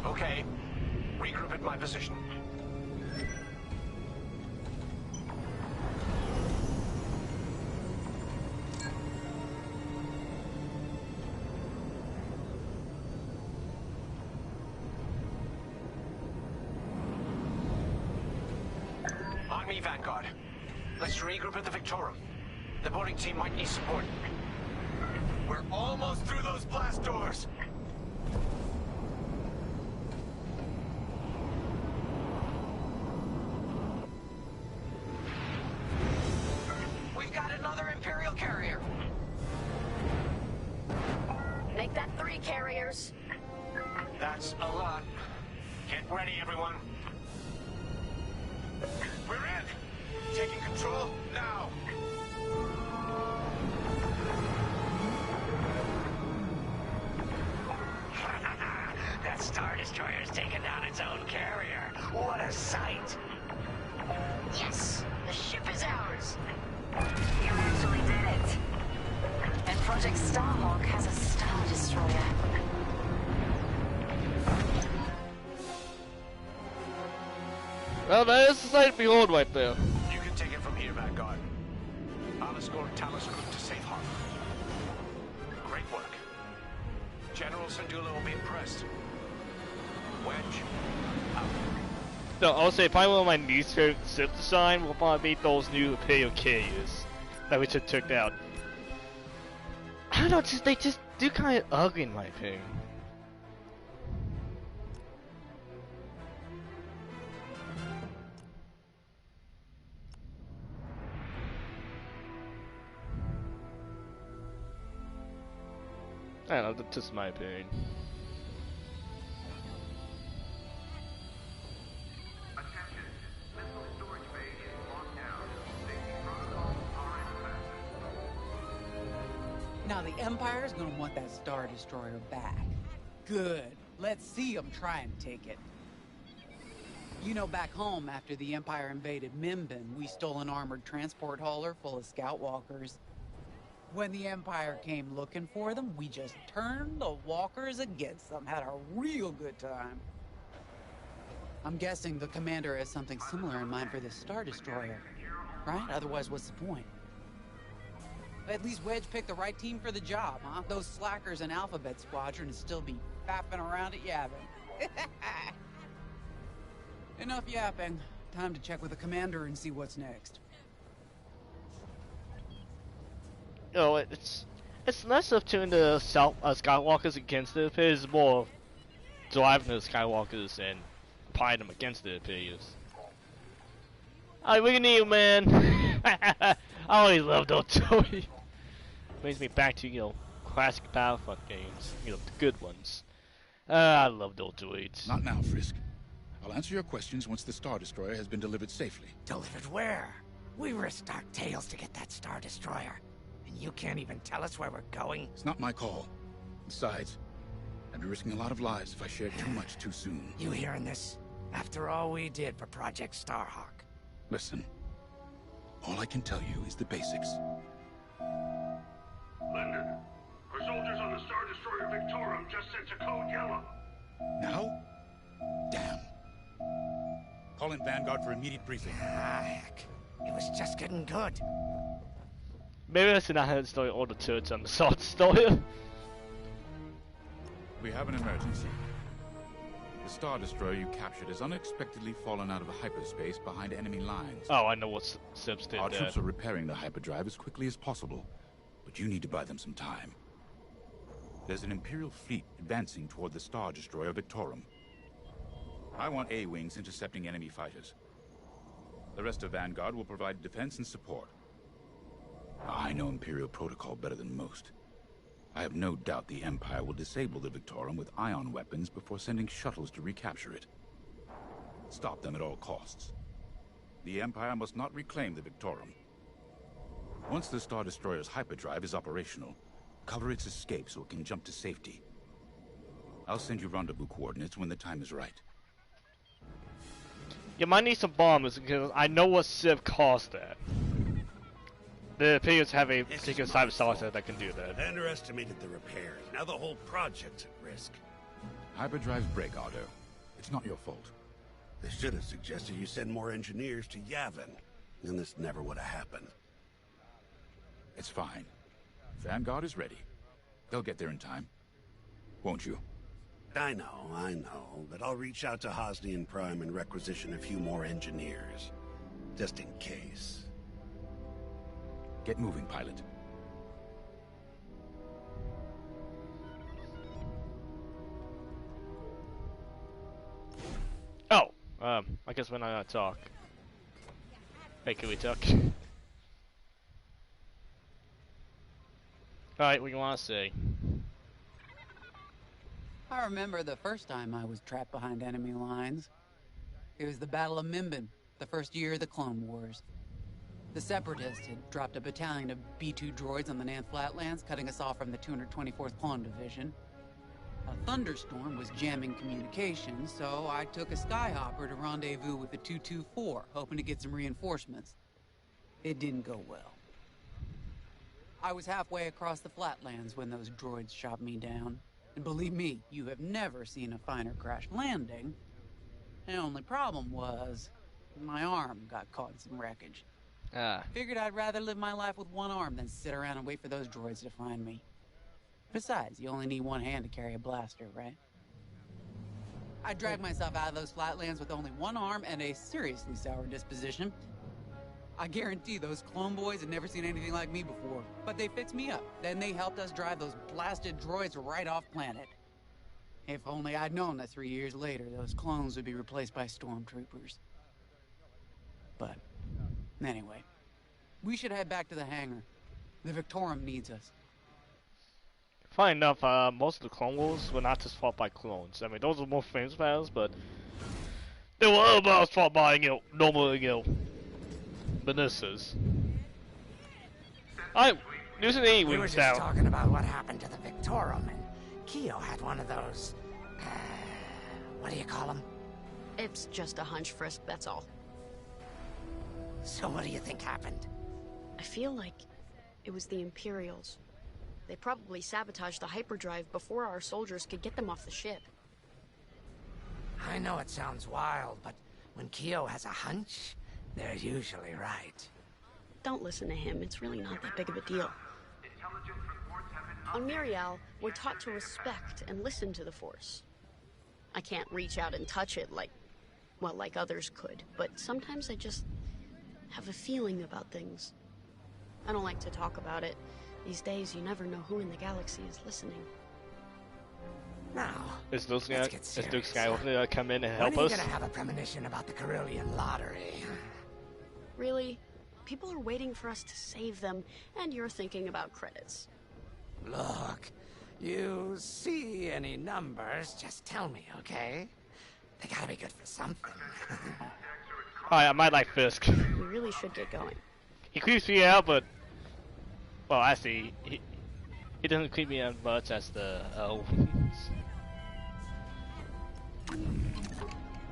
Okay. Regroup at my position. On me, Vanguard. Let's regroup at the Victorum. The boarding team might need support. We're almost through those blast doors! We've got another Imperial carrier. Make that 3 carriers. That's a lot. Get ready, everyone. We're in! Taking control now! That Star Destroyer's taken down its own carrier. What a sight! Yes! The ship is ours! You actually did it. And Project Starhawk has a Star Destroyer. Well, that is the sight to behold right there. You can take it from here, Vanguard. I'll escort Talos Group to safe harbor. Great work. General Syndulla will be impressed. Wedge, out. No, I'll say probably one of my least favorite ship design will probably be those new Imperial carriers that we just took out. I don't know, they just do kind of ugly in my opinion. I don't know, that's just my opinion. Now the Empire's gonna want that Star Destroyer back. Good. Let's see them try and take it. You know, back home, after the Empire invaded Mimbin, we stole an armored transport hauler full of scout walkers. When the Empire came looking for them, we just turned the walkers against them. Had a real good time. I'm guessing the commander has something similar in mind for this Star Destroyer, right? Otherwise, what's the point? At least Wedge picked the right team for the job, huh? Those slackers in Alphabet Squadron would still be fapping around at Yavin. Enough yapping. Time to check with the commander and see what's next. No, it's less of turning the Skywalkers against the Imperials, it's more driving the Skywalkers and applying them against the Imperials. Alright, we need you, man. I always loved those toys. Brings me back to, you know, classic Battlefront games, you know, the good ones. I love those droids. Not now, Frisk. I'll answer your questions once the Star Destroyer has been delivered safely. Delivered where? We risked our tails to get that Star Destroyer. And you can't even tell us where we're going? It's not my call. Besides, I'd be risking a lot of lives if I shared too much too soon. You hearing this? After all we did for Project Starhawk. Listen, all I can tell you is the basics. Linden, our soldiers on the Star Destroyer Victorum just sent a code yellow. Now? Damn. Call in Vanguard for immediate briefing. Ah, heck. It was just getting good. Maybe I should not have destroyed all the turrets on the Star Destroyer. We have an emergency. The Star Destroyer you captured has unexpectedly fallen out of hyperspace behind enemy lines. Oh, I know what Sips did. Our troops are repairing the hyperdrive as quickly as possible, but you need to buy them some time. There's an Imperial fleet advancing toward the Star Destroyer Victorum. I want A-wings intercepting enemy fighters. The rest of Vanguard will provide defense and support. I know Imperial protocol better than most. I have no doubt the Empire will disable the Victorum with ion weapons before sending shuttles to recapture it. Stop them at all costs. The Empire must not reclaim the Victorum. Once the Star Destroyer's hyperdrive is operational, cover its escape so it can jump to safety. I'll send you rendezvous coordinates when the time is right. You might need some bombers because I know what Civ caused that. The Imperials have a particular cyber saucer that can do that. I underestimated the repairs. Now the whole project's at risk. Hyperdrives break, Otto. It's not your fault. They should have suggested you send more engineers to Yavin. Then this never would have happened. It's fine. Vanguard is ready. They'll get there in time. Won't you? I know, but I'll reach out to Hosnian Prime and requisition a few more engineers. just in case. Get moving, pilot. Oh, I guess we're not gonna talk. Hey, can we talk? Alright, what do you want to say? I remember the first time I was trapped behind enemy lines. It was the Battle of Mimbin, the first year of the Clone Wars. The Separatists had dropped a battalion of B-2 droids on the Nan Flatlands, cutting us off from the 224th Clone Division. A thunderstorm was jamming communications, so I took a skyhopper to rendezvous with the 224, hoping to get some reinforcements. It didn't go well. I was halfway across the flatlands when those droids shot me down. And believe me, you have never seen a finer crash landing. The only problem was, my arm got caught in some wreckage. Figured I'd rather live my life with one arm than sit around and wait for those droids to find me. Besides, you only need one hand to carry a blaster, right? I dragged myself out of those flatlands with only one arm and a seriously sour disposition. I guarantee those clone boys had never seen anything like me before, but they fixed me up. Then they helped us drive those blasted droids right off planet. If only I'd known that 3 years later, those clones would be replaced by stormtroopers. But, anyway, we should head back to the hangar. The Victorum needs us. Funny enough, most of the Clone Wars were not just fought by clones. I mean, those are more famous battles, but there were other battles fought by, normal, Vanessas. There's an We A-wing were just down. talking about what happened to the Victorum, and Keo had one of those, what do you call them? It's just a hunch, Frisk, that's all. So what do you think happened? I feel like it was the Imperials. They probably sabotaged the hyperdrive before our soldiers could get them off the ship. I know it sounds wild, but when Keo has a hunch, they're usually right. Don't listen to him, it's really not that big of a deal. On Miriel, we're taught to respect and listen to the Force. I can't reach out and touch it like others could, but sometimes I just have a feeling about things. I don't like to talk about it. These days, you never know who in the galaxy is listening. Now, Is Luke Skywalker gonna come in and when help are you us? gonna have a premonition about the Carillion lottery? Really? People are waiting for us to save them, and you're thinking about credits. Look, you see any numbers, just tell me, okay? They gotta be good for something. I might like Fisk. We really should get going. He creeps me out, but well, actually, he doesn't creep me out much as the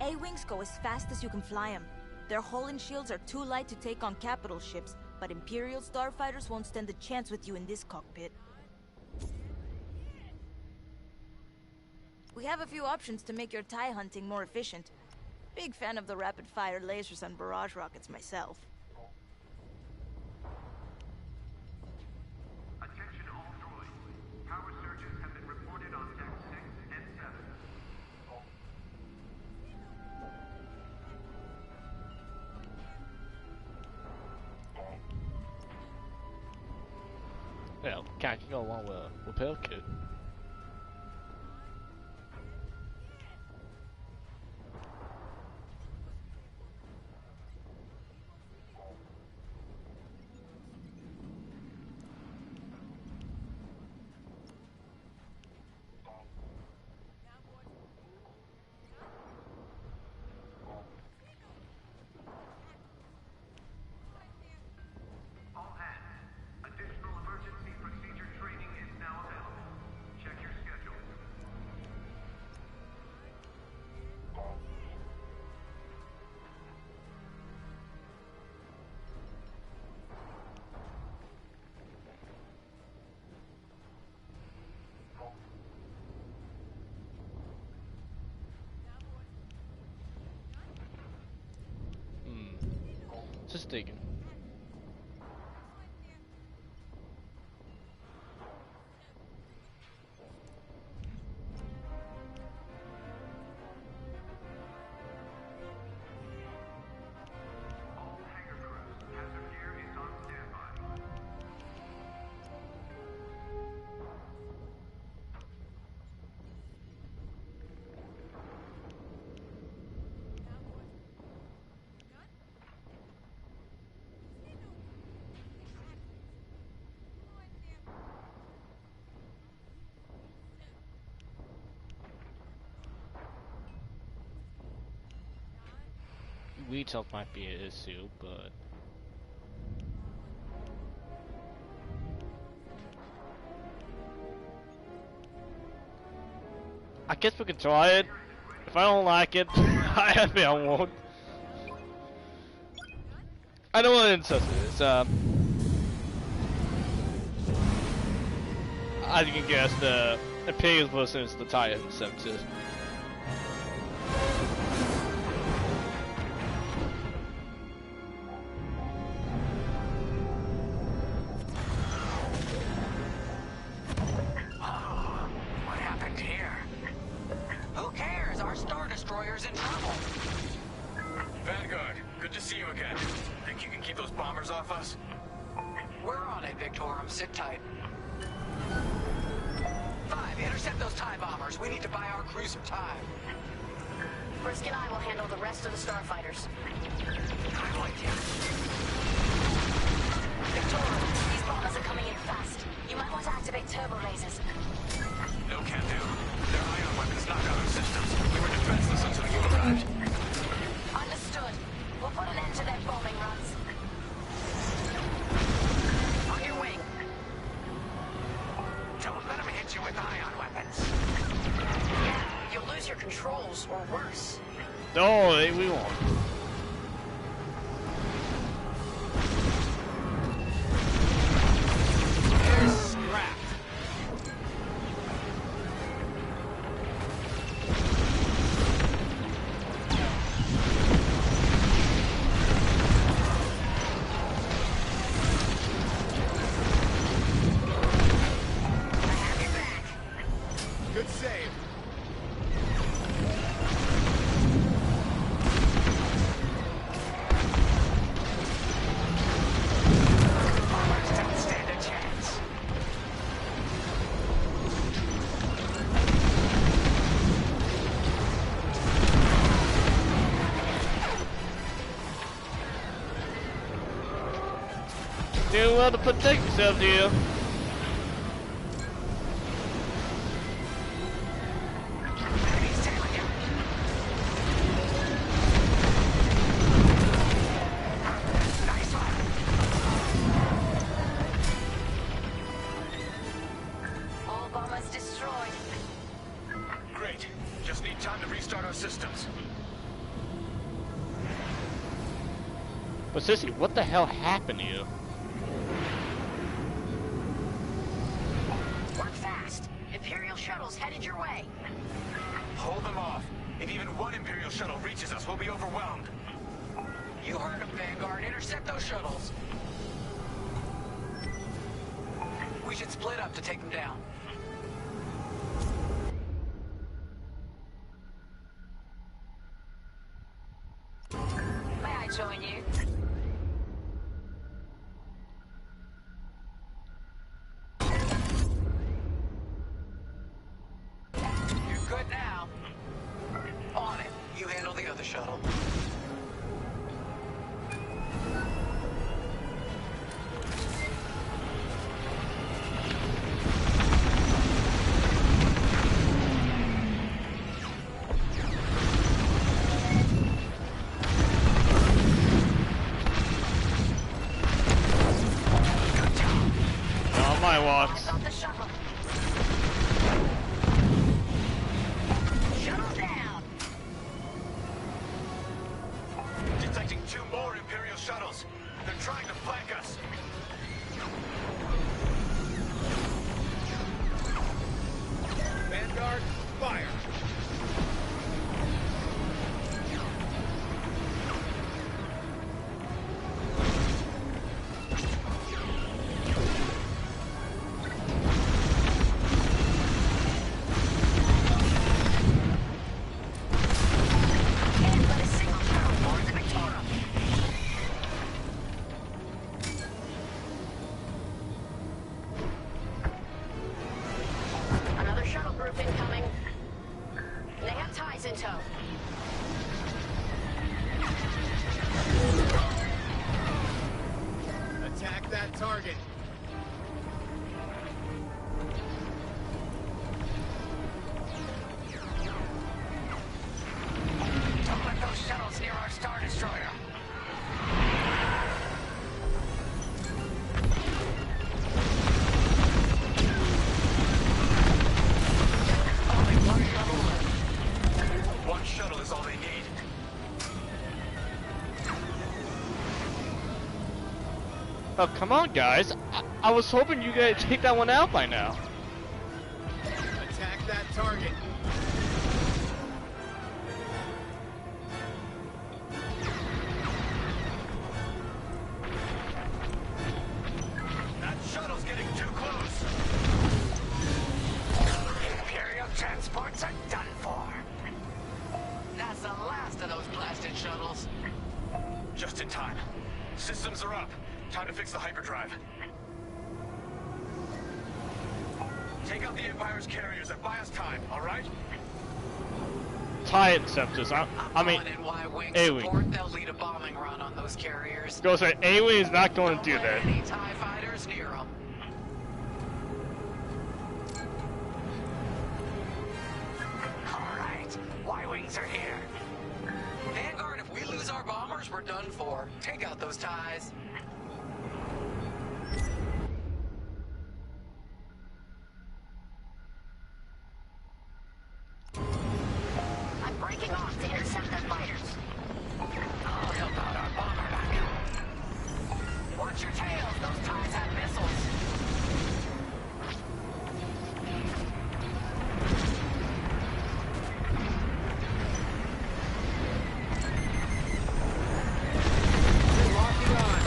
A-Wings go as fast as you can fly them. Their hull and shields are too light to take on capital ships, but Imperial starfighters won't stand a chance with you in this cockpit. We have a few options to make your TIE hunting more efficient. Big fan of the rapid-fire lasers and barrage rockets myself. Attention all droids. Power surges have been reported on deck 6 and 7. well, can't go along with a repair kit. All hands. Additional emergency procedure training is now available. Check your schedule. Just digging. All hands. retail might be an issue, but I guess we can try it. If I don't like it, I mean I won't. I don't want to insult this. As you can guess, the Imperial version is the Titan senses. What happened here? Who cares? Our Star Destroyer's in trouble. Vanguard, good to see you again. Think you can keep those bombers off us? We're on it, Victorum. Sit tight. 5, intercept those TIE bombers. We need to buy our crew some time. Brisk and I will handle the rest of the starfighters. I'm with you. Victoria, these bombers are coming in fast. You might want to activate turbo lasers. No can do. Their ion weapons knock out our systems. We were defenseless until you arrived. Understood. We'll put an end to their bombing runs. On your wing. Don't let them hit you with ion weapons. Yeah, you'll lose your controls, or worse. No, we won't. They're scrapped. Good save. Bombers don't stand a chance. Do well to protect yourself, dear. Enemies tailing you. Nice one. All bombers destroyed. Great. Just need time to restart our systems. But Sissy, what the hell happened to you? Work fast. Imperial shuttles headed your way. Hold them off. If even one Imperial shuttle reaches us, we'll be overwhelmed. You heard them, Vanguard. Intercept those shuttles. We should split up to take them down. May I join you? You're good now. On it. You handle the other shuttle. On my watch. Stop the shuttle. Shuttle down. Detecting 2 more Imperial shuttles. They're trying to flank us. Vanguard, fire! Oh, come on, guys. I was hoping you guys take that one out by now. Attack that target. That shuttle's getting too close. Imperial transports are done for. That's the last of those blasted shuttles. Just in time. Systems are up. Time to fix the hyperdrive. Take out the Empire's carriers and buy us time, alright? TIE interceptors. I mean, A-Wing. They'll lead a bombing run on those carriers. Go say A-Wing is not going to do that. Any TIE fighters near them. Alright, Y-Wings are here. Vanguard, if we lose our bombers, we're done for. Take out those TIEs. I'm breaking off to intercept their fighters. I'll help out our bomber backup. Watch your tails, those TIEs have missiles. Locking on.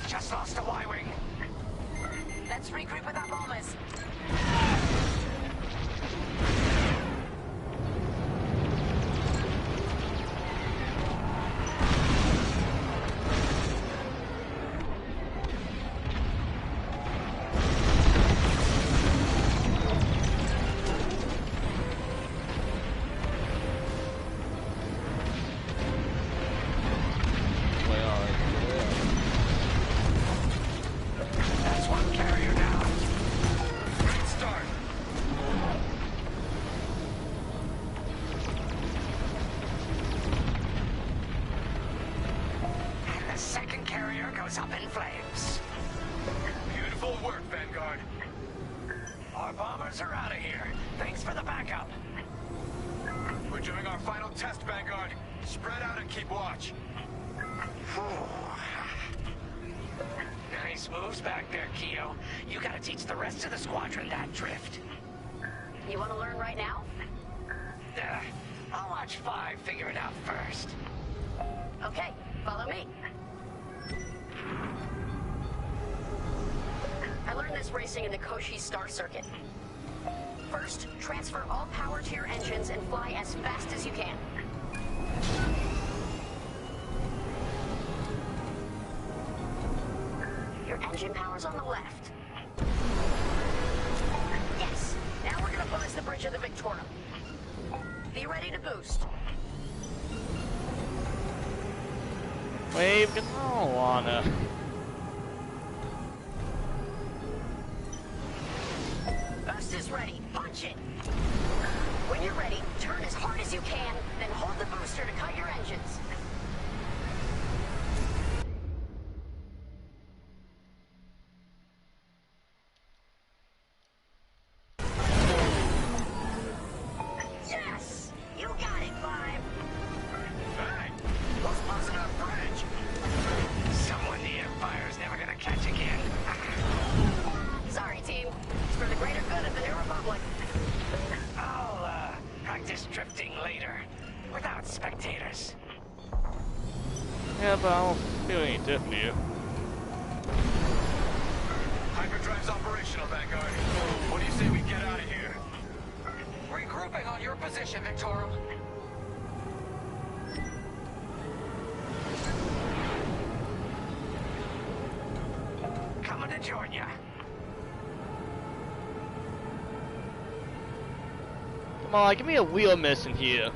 Just lost a Y-Wing. Let's regroup with our bombers. That's one carrier down. Great start. And the second carrier goes up in flames. Beautiful work, Vanguard. Our bombers are out of here. Thanks for the backup. We're doing our final test, Vanguard. Spread out and keep watch. Nice moves back there, Keo. You gotta teach the rest of the squadron that drift. You want to learn right now? I'll watch 5 figure it out first. Okay, follow me. I learned this racing in the Koshi Star Circuit. First, transfer all power to your engines and fly as fast as you can. Your engine power's on the left. Yes, now we're gonna buzz the bridge of the Victorum. Be ready to boost. Wave, get on, Lana. Boost is ready. Punch it. When you're ready, turn as hard as you can, then hold the booster to cut your engines. Yes! You got it, Five! Hey! Who's buzzing our bridge? Someone the Empire's never gonna catch again. Sorry, team. It's for the greater good of the New Republic. I'll, practice drifting later. Without spectators. Yeah, but I don't feel any diff for you. Hyperdrive's operational, Vanguard. What do you say we get out of here? Regrouping on your position, Victorum. join ya. Come on, give me a wheel miss in here.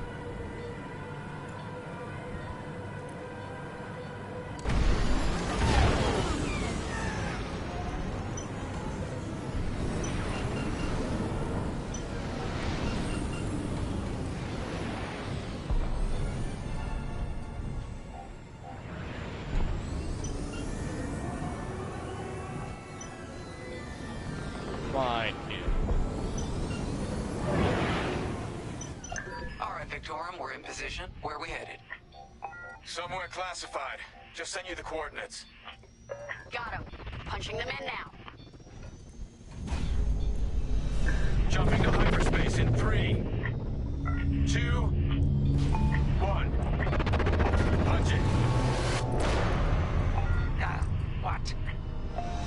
Fine. Alright, Victorum, we're in position. Where are we headed? Somewhere classified. Just send you the coordinates. Got him. Punching them in now. Jumping to hyperspace in 3, 2, 1. Punch it. What?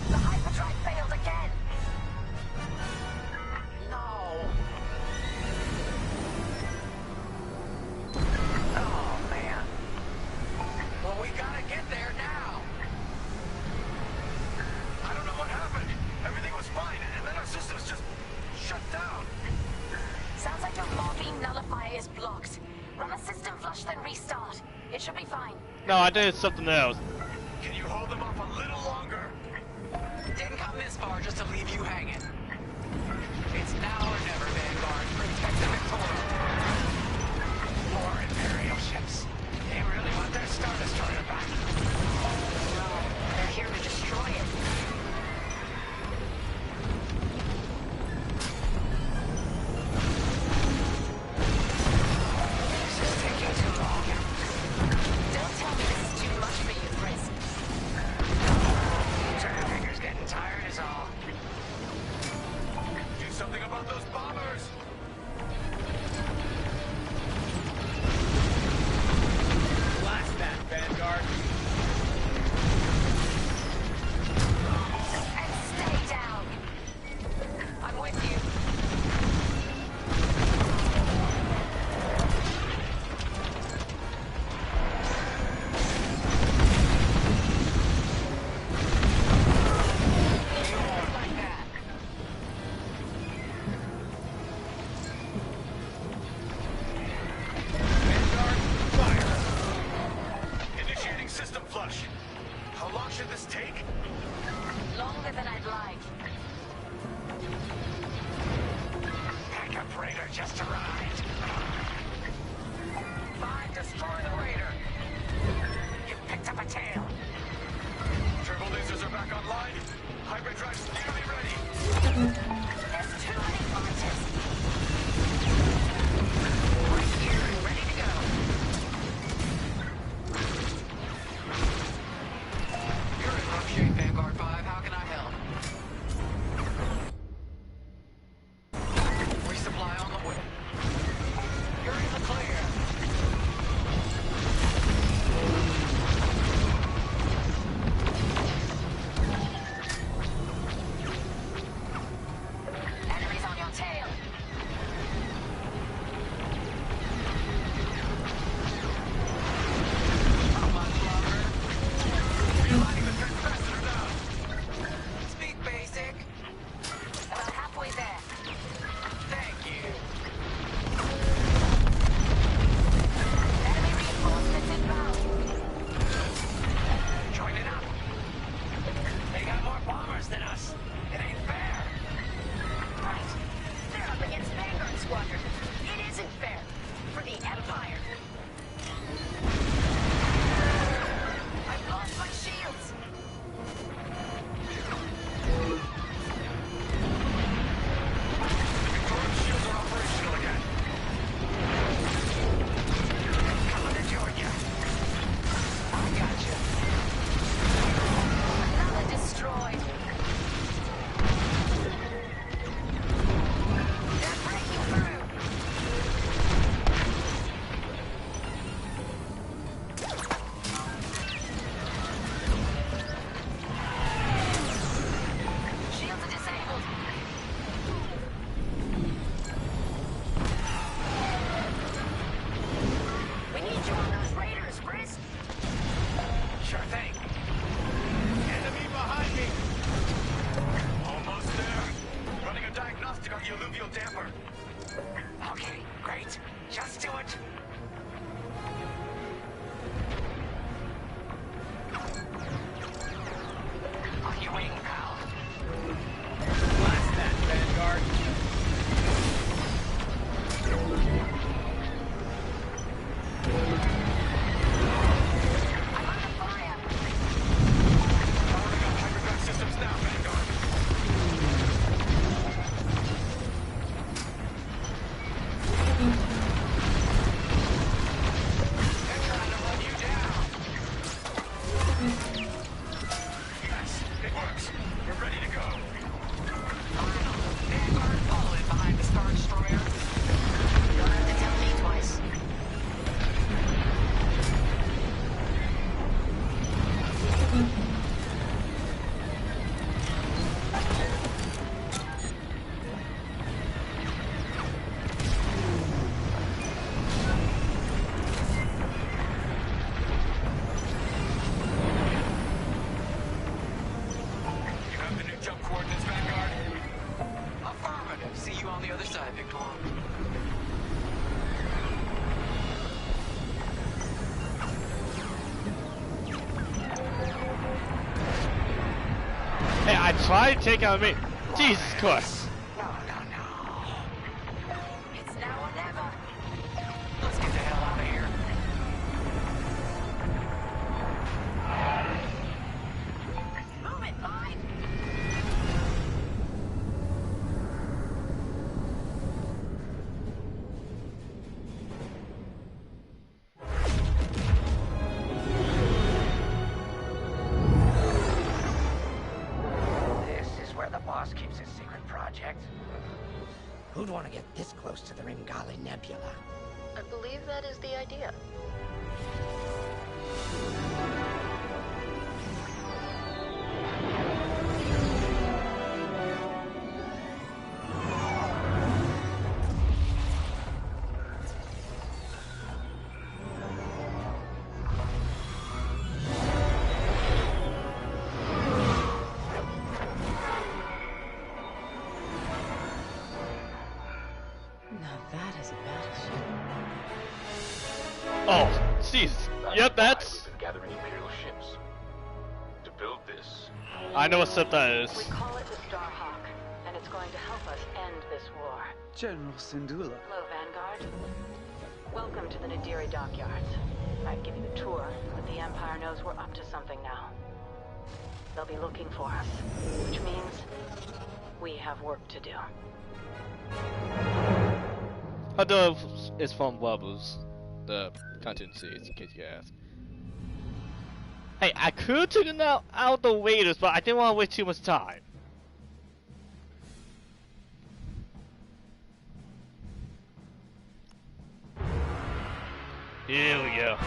The hyperdrive failed again. No. Oh, man. Well, we gotta get there now. I don't know what happened. Everything was fine, and then our systems just shut down. Sounds like your morphine nullifier is blocked. Run a system flush, then restart. It should be fine. No, I did something else. Can you hold them off a little longer? Didn't come this far just to leave you hanging. It's now or never, Vanguard. Protect the Victoria. More Imperial ships. They really want their Star Destroyer back. No, they're here to destroy it. This is taking too long. Don't tell me this is too much for you, Frisk. Turnerfinger's getting tired is all. Do something about those bombers. Blast that, Vanguard. And stay down. I'm with you. Like that. Vanguard, fire. Initiating system flush. How long should this take? Longer than I'd like. Backup Raider just arrived. Fine, destroy the Raider. You picked up a tail. Turbo lasers are back online. Hyperdrive's nearly ready. There's too many fighters. Right here and ready to go. You're in rough shape, Vanguard 5. How can I help? Resupply on the way. You're in the clear. Enemies on your tail. How much longer? Realigning the transcapacitor now. Speak basic. About halfway there. Thank you. Enemy reinforcements inbound. Joining up. They got more bombers than us. It ain't fair. Right. They're up against Vanguard Squadron. It isn't fair. For the Empire. I've lost my shields. Victorian shields are operational again. Coming to join ya. I got you. Another destroyed. They're breaking through. Shields are disabled. We need you on those Raiders, Frisk. Sure thing. Enemy behind me. the alluvial damper. Okay, great. Just do it. On your wing, pal. Blast that, Vanguard. I'm under fire. Powering up hypergun systems now, Vanguard. They're trying to run you down. Yes, it works. We're ready to go. Vanguard following behind the Star Destroyer. You don't have to tell me twice. You have the new jump coordinates, Vanguard? Affirmative. See you on the other side, Victor. Hey, I tried to take out me. Jesus Christ. It's now or never. Let's get the hell out of here. Move it, mine. This is where the boss keeps his secret project. Who'd want to get this close to the Ringali Nebula? I believe that is the idea. Now that is a battleship. Oh, jeez. Yep, that's. We've been gathering Imperial ships. To build this, I know what stuff that is. We call it the Starhawk, and it's going to help us end this war. General Syndulla. Hello, Vanguard. Welcome to the Nadiri dockyards. I'd give you the tour, but the Empire knows we're up to something now. They'll be looking for us, which means we have work to do. I know it's from Rebels, the cartoon series, in case you ask. Hey, I could take it out the Raiders, but I didn't want to waste too much time. Here we go.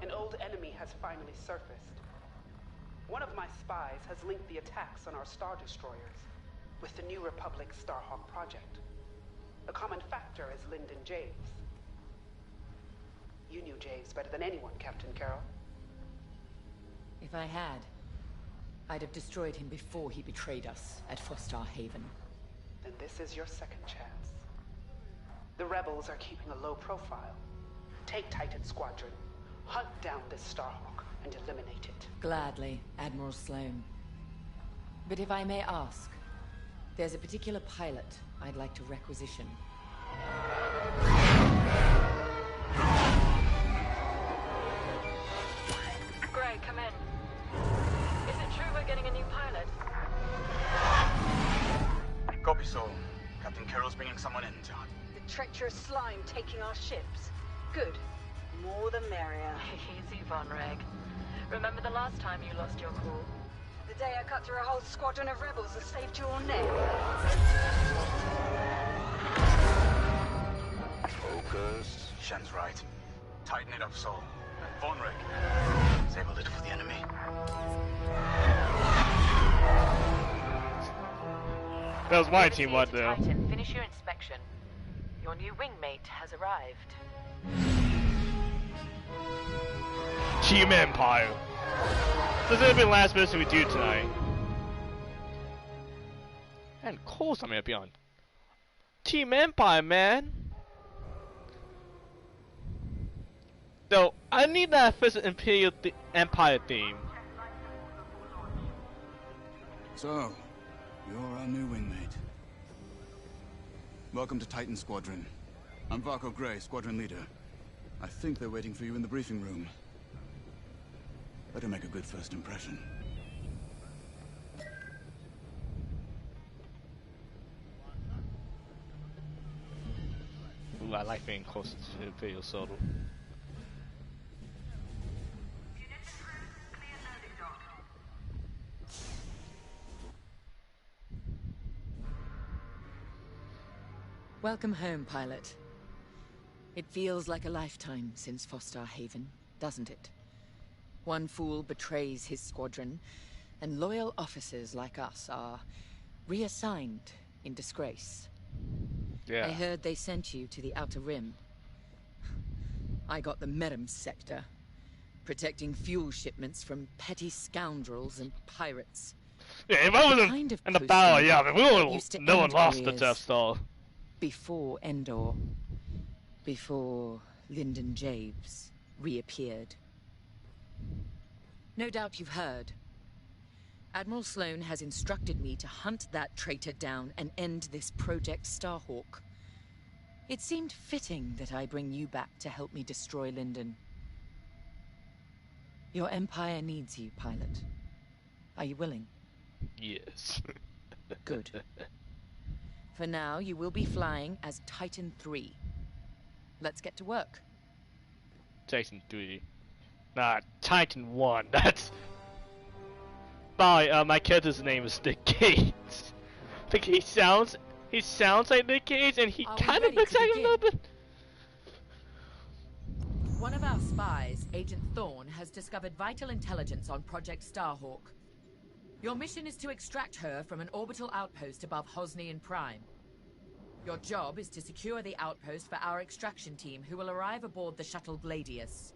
An old enemy has finally surfaced. One of my spies has linked the attacks on our Star Destroyers with the New Republic Starhawk project. The common factor is Lyndon James. You knew James better than anyone, Captain Carroll. If I had, I'd have destroyed him before he betrayed us at Frostar Haven. Then this is your second chance. The rebels are keeping a low profile. Take Titan Squadron, hunt down this Starhawk, and eliminate it. Gladly, Admiral Sloane. But if I may ask, there's a particular pilot I'd like to requisition. Gray, come in. Is it true we're getting a new pilot? Copy, Sol. Captain Carroll's bringing someone in, John. The treacherous slime taking our ships. Good. More the merrier. Easy, Von Reg. Remember the last time you lost your cool? The day I cut through a whole squadron of rebels and saved your neck. Focus. Shen's right. Tighten it up, Sol. And Von Reg, disable it for the enemy. That was my team right there. Titan, finish your inspection. Your new wingmate has arrived. Team Empire. This is gonna be the last mission we do tonight. And of course I'm gonna be on Team Empire, man. So I need that first Imperial Empire theme. So, you're our new wingmate. Welcome to Titan Squadron. I'm Varco Gray, Squadron Leader. I think they're waiting for you in the briefing room. Better make a good first impression. Ooh, I like being closer to the Imperial Soul. Welcome home, pilot. It feels like a lifetime since Fostar Haven, doesn't it? One fool betrays his squadron, and loyal officers like us are reassigned in disgrace. Yeah. I heard they sent you to the Outer Rim. I got the Merim sector, protecting fuel shipments from petty scoundrels and pirates. Yeah, if I wasn't in the battle, yeah, but no one lost the Death Star. Before Endor, before Lyndon Javes reappeared. No doubt you've heard. Admiral Sloane has instructed me to hunt that traitor down and end this Project Starhawk. It seemed fitting that I bring you back to help me destroy Lyndon. Your Empire needs you, pilot. Are you willing? Yes. Good. For now, you will be flying as Titan 3. Let's get to work. Titan 3. Nah, Titan 1. That's... Bye, my character's name is Nick Gates. Like, he sounds like Nick Gates, and he kind of looks like him a little bit. One of our spies, Agent Thorne, has discovered vital intelligence on Project Starhawk. Your mission is to extract her from an orbital outpost above Hosnian Prime. Your job is to secure the outpost for our extraction team, who will arrive aboard the shuttle Gladius.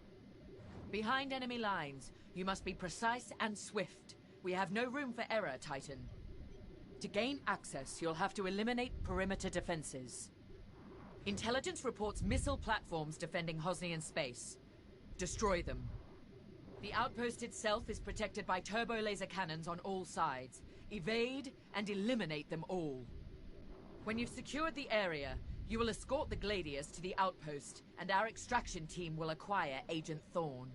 Behind enemy lines, you must be precise and swift. We have no room for error, Titan. To gain access, you'll have to eliminate perimeter defenses. Intelligence reports missile platforms defending Hosnian space. Destroy them. The outpost itself is protected by turbo laser cannons on all sides. Evade and eliminate them all. When you've secured the area, you will escort the Gladius to the outpost, and our extraction team will acquire Agent Thorne.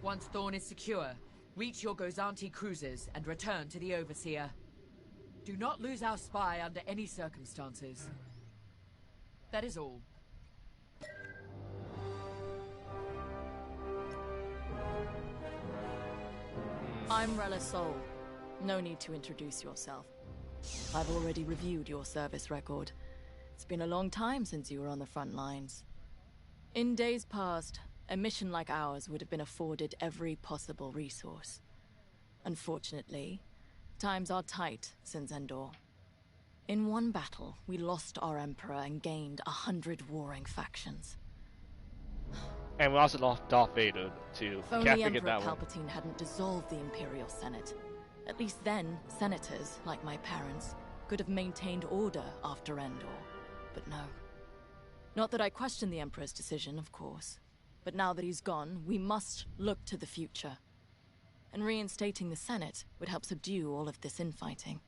Once Thorne is secure, reach your Gozanti cruisers and return to the Overseer. Do not lose our spy under any circumstances. That is all. I'm Rella Sol. No need to introduce yourself. I've already reviewed your service record. It's been a long time since you were on the front lines. In days past, a mission like ours would have been afforded every possible resource. Unfortunately, times are tight since Endor. In one battle, we lost our Emperor and gained 100 warring factions. And we also lost Darth Vader, too. If only Can't Emperor forget that one. Palpatine hadn't dissolved the Imperial Senate. At least then, senators, like my parents, could have maintained order after Endor. But no. Not that I question the Emperor's decision, of course. But now that he's gone, we must look to the future. And reinstating the Senate would help subdue all of this infighting.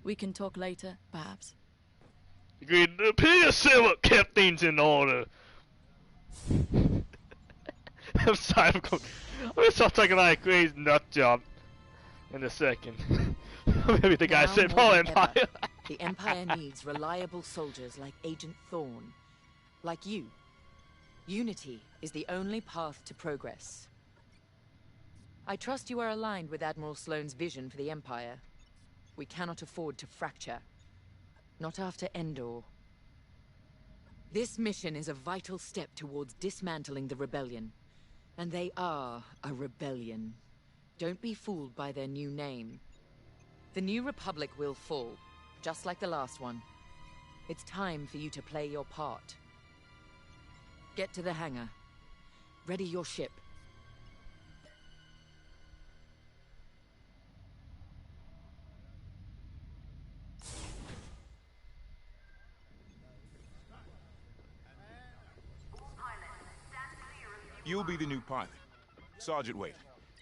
We can talk later, perhaps? Agreed. The Imperial Senate kept things in order. I'm sorry, I'm gonna start talking like a crazy nut job in a second. Maybe the guy said, "Oh, Empire." The Empire needs reliable soldiers like Agent Thorne. Like you. Unity is the only path to progress. I trust you are aligned with Admiral Sloane's vision for the Empire. We cannot afford to fracture. Not after Endor. This mission is a vital step towards dismantling the rebellion. And they are a rebellion. Don't be fooled by their new name. The New Republic will fall, just like the last one. It's time for you to play your part. Get to the hangar. Ready your ship. You'll be the new pilot. Sergeant Wade,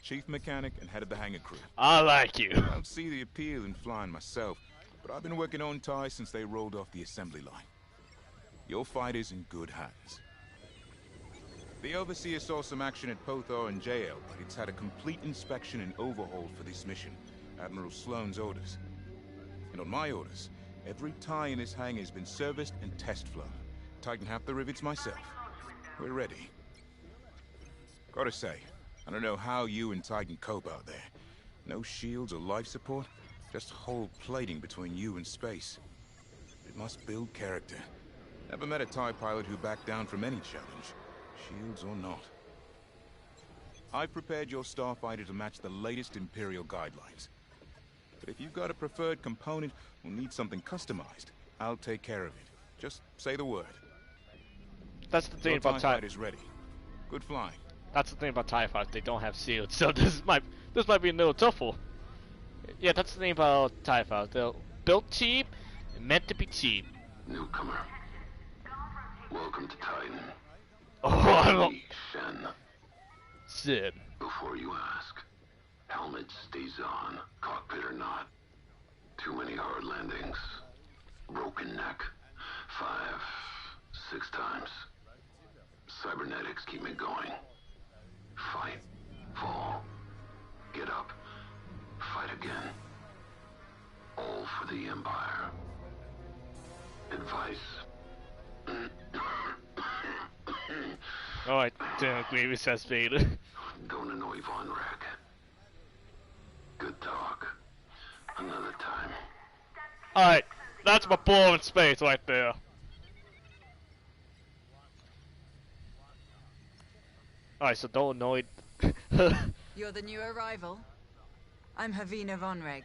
chief mechanic and head of the hangar crew. I like you. I don't see the appeal in flying myself, but I've been working on TIE since they rolled off the assembly line. Your fight is in good hands. The Overseer saw some action at Pothar and JL, but it's had a complete inspection and overhaul for this mission. Admiral Sloane's orders. And on my orders, every TIE in this hangar has been serviced and test flown. Tighten half the rivets myself. We're ready. Gotta say, I don't know how you and Titan cope out there. No shields or life support, just whole plating between you and space. It must build character. Never met a TIE pilot who backed down from any challenge, shields or not. I've prepared your starfighter to match the latest Imperial guidelines. But if you've got a preferred component or need something customized, I'll take care of it. Just say the word. That's the thing Your about TIE TIE. fighter's ready. Good flying. That's the thing about TIE fighters, they don't have shields, so this might be a little tougher. Yeah, that's the thing about TIE fighters. They're built cheap and meant to be cheap. Newcomer. Welcome to Titan. Oh, I don't... Shen. Sid. Before you ask, helmet stays on, cockpit or not. Too many hard landings. Broken neck. 5, 6 times. Cybernetics keep me going. Fight. Fall. Get up. Fight again. All for the Empire. Advice. Oh, I don't agree with that, Vader. Don't annoy Von Rack. Good talk. Another time. Alright, that's my ball in space right there. Alright, so don't annoy... You're the new arrival? I'm Havina Vonreg.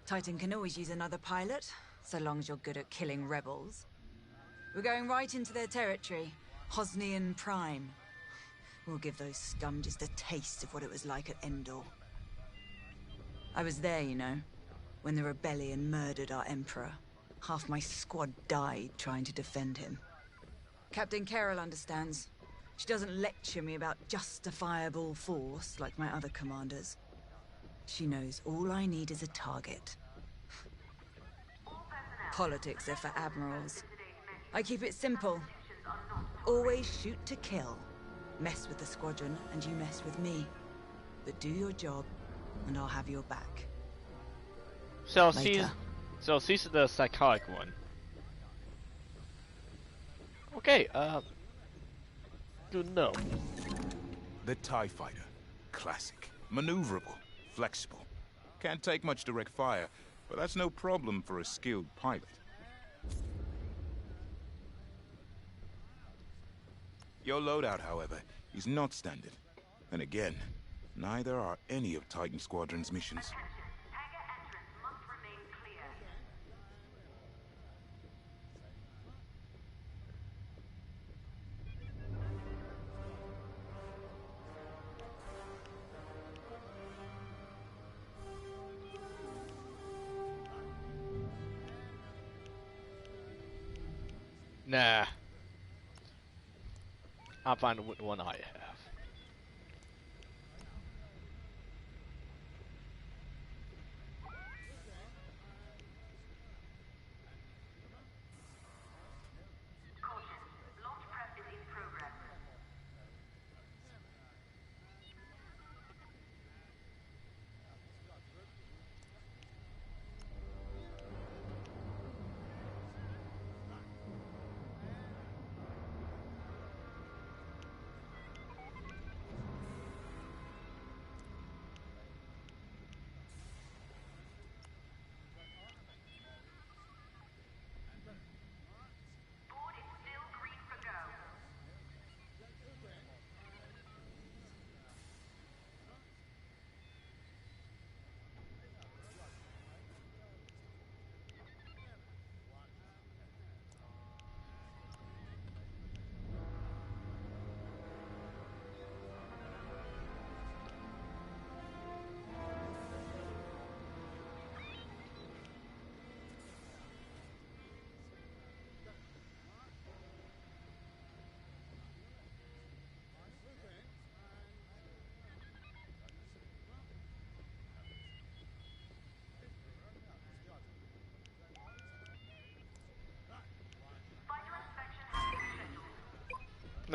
Titan can always use another pilot, so long as you're good at killing rebels. We're going right into their territory, Hosnian Prime. We'll give those scum just a taste of what it was like at Endor. I was there, you know, when the rebellion murdered our Emperor. Half my squad died trying to defend him. Captain Carroll understands. She doesn't lecture me about justifiable force like my other commanders. She knows all I need is a target. Politics are for admirals. I keep it simple. Always shoot to kill. Mess with the squadron and you mess with me. But do your job and I'll have your back. So she's the psychotic one. Okay, good to know. The TIE fighter. Classic. Maneuverable. Flexible. Can't take much direct fire, but that's no problem for a skilled pilot. Your loadout, however, is not standard. And again, neither are any of Titan Squadron's missions. Nah. I'll find the one I have.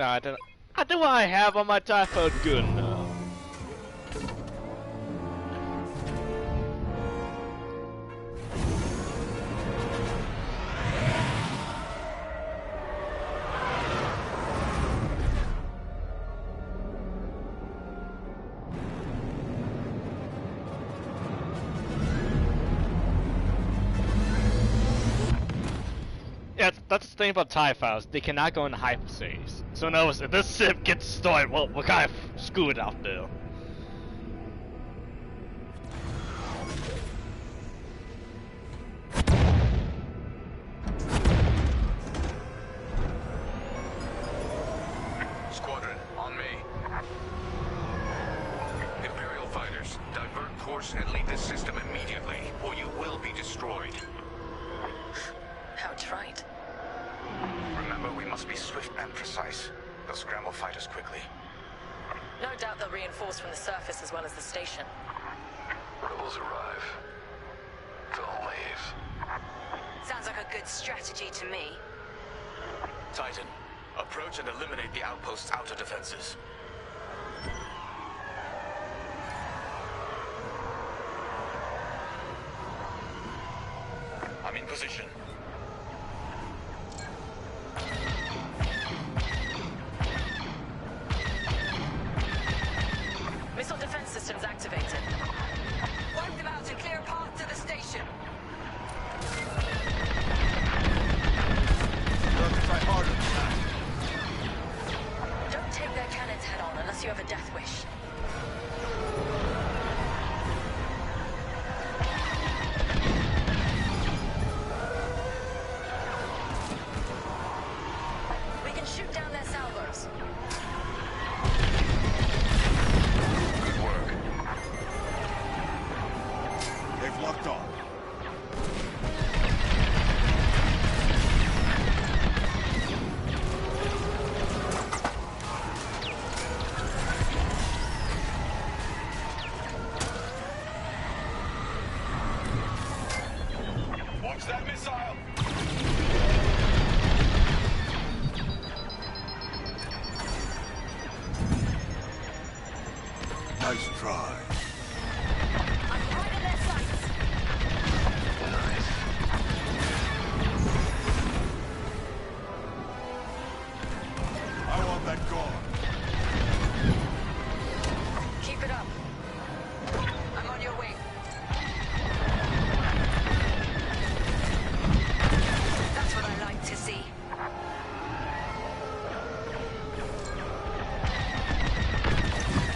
No, I don't. I do what I have on my typhoid good enough. Yeah, that's the thing about TIE files. They cannot go in hyperspace. So notice, if this ship gets destroyed, well, we're kind of screwed out there. Squadron, on me. Imperial fighters, divert course and leave this system immediately, or you will be destroyed. How trite. Remember, we must be swift and precise. They'll scramble fighters quickly. No doubt they'll reinforce from the surface as well as the station. Rebels arrive. They'll leave. Sounds like a good strategy to me. Titan, approach and eliminate the outpost's outer defenses. I'm in position. Missile defense systems activated. Wipe them out and clear a path to the station. You'll have to try harder than that. Don't take their cannons head on unless you have a death wish. We can shoot down their salvos. Good work. They've locked on. Watch that missile! Nice try. I'm right in their sights. I want that gone. Keep it up. I'm on your wing. That's what I like to see.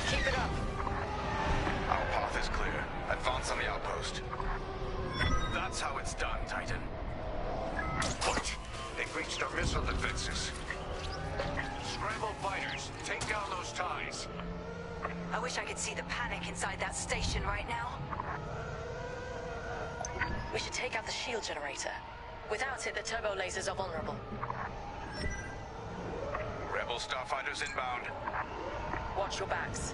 Keep it up. Our path is clear. Advance on the outpost. That's how it's done, Titan. What? They breached our missile defenses. Scramble fighters, take down those ties. I wish I could see the panic inside that station right now. We should take out the shield generator. Without it, the turbo lasers are vulnerable. Rebel starfighters inbound. Watch your backs.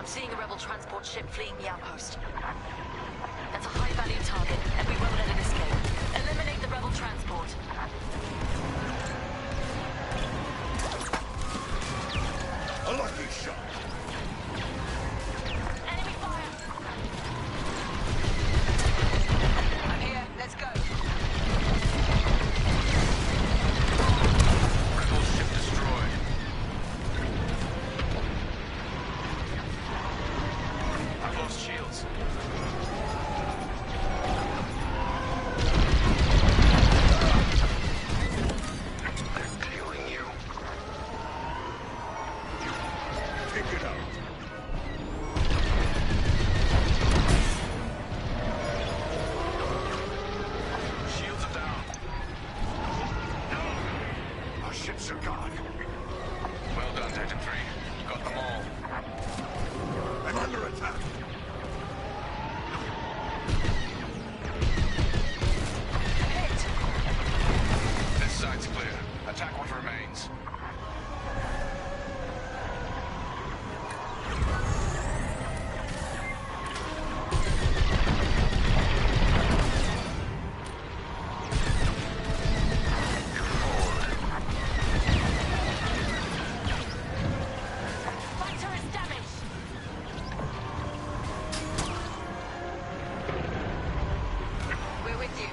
I'm seeing a rebel transport ship fleeing the outpost. That's a high-value target, and we won't let it escape. Eliminate the rebel transport. A lucky shot. Enemy fire! I'm here. Let's go. Rebel ship destroyed. I've lost shields. They're killing you. Take it out. Shields are down. No! Our ships are gone. Well done, Titan 3. Got them all. I'm under attack. Hit! This side's clear. Attack what remains. Fighter is damaged! We're with you.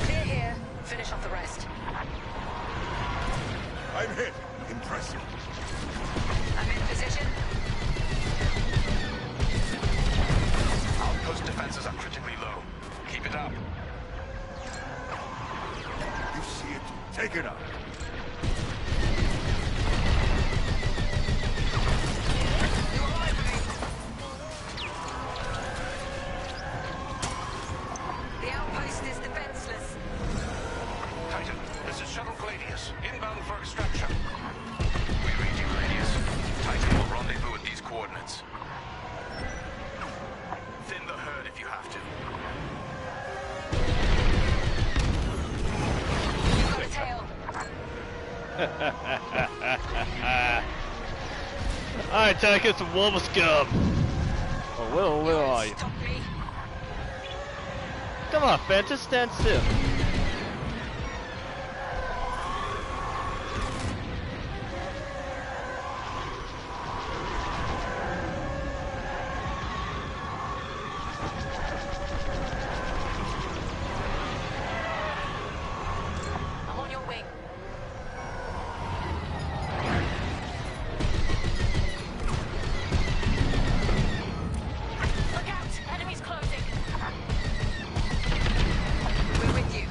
Clear here. Finish off the rest. I'm hit. Impressive. I'm in position. Outpost defenses are critically low. Keep it up. You see it? Take it out. You alive with me? The outpost is defenseless. Titan, this is Shuttle Gladius. Inbound for extraction. We read you, Gladius. Titan will rendezvous at these coordinates. Thin the herd if you have to. You've got a tail. Alright, time to get some wolf scum. Oh, where are you? Stop me. Come on, Fenton, stand still. I'm on your wing. Look out! Enemies closing. We're with you.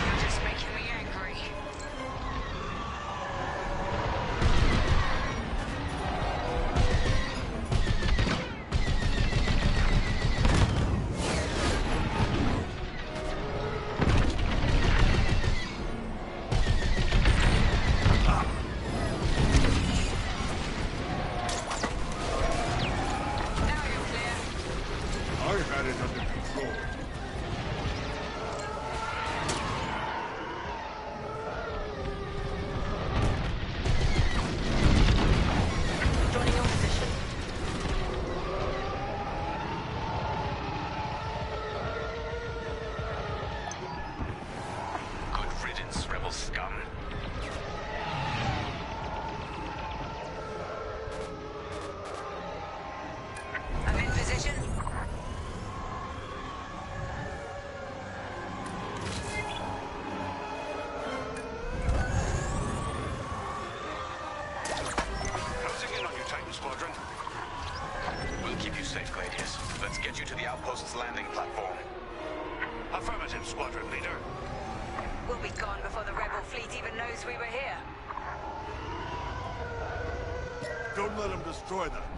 You're just making me angry. Now you're clear. I had it under control. Joining your position. Good riddance, rebel scum. I'm in position. Closing in on you, Titan Squadron. We'll keep you safe, Gladius. Let's get you to the outpost's landing platform. Affirmative, Squadron Leader. We'll be gone before the rebel fleet even knows we were here. Don't let him destroy that.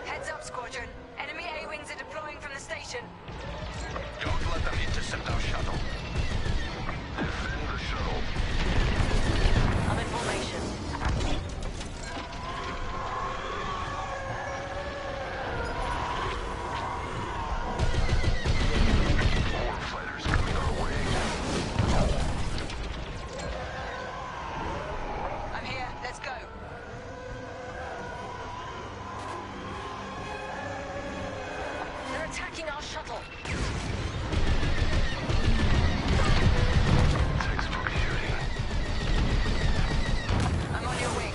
Heads up, Squadron. Enemy A-wings are deploying from the station. Don't let them intercept our shuttle. Defend the shuttle. I'm in formation. attacking our shuttle. Textbook shooting. I'm on your wing.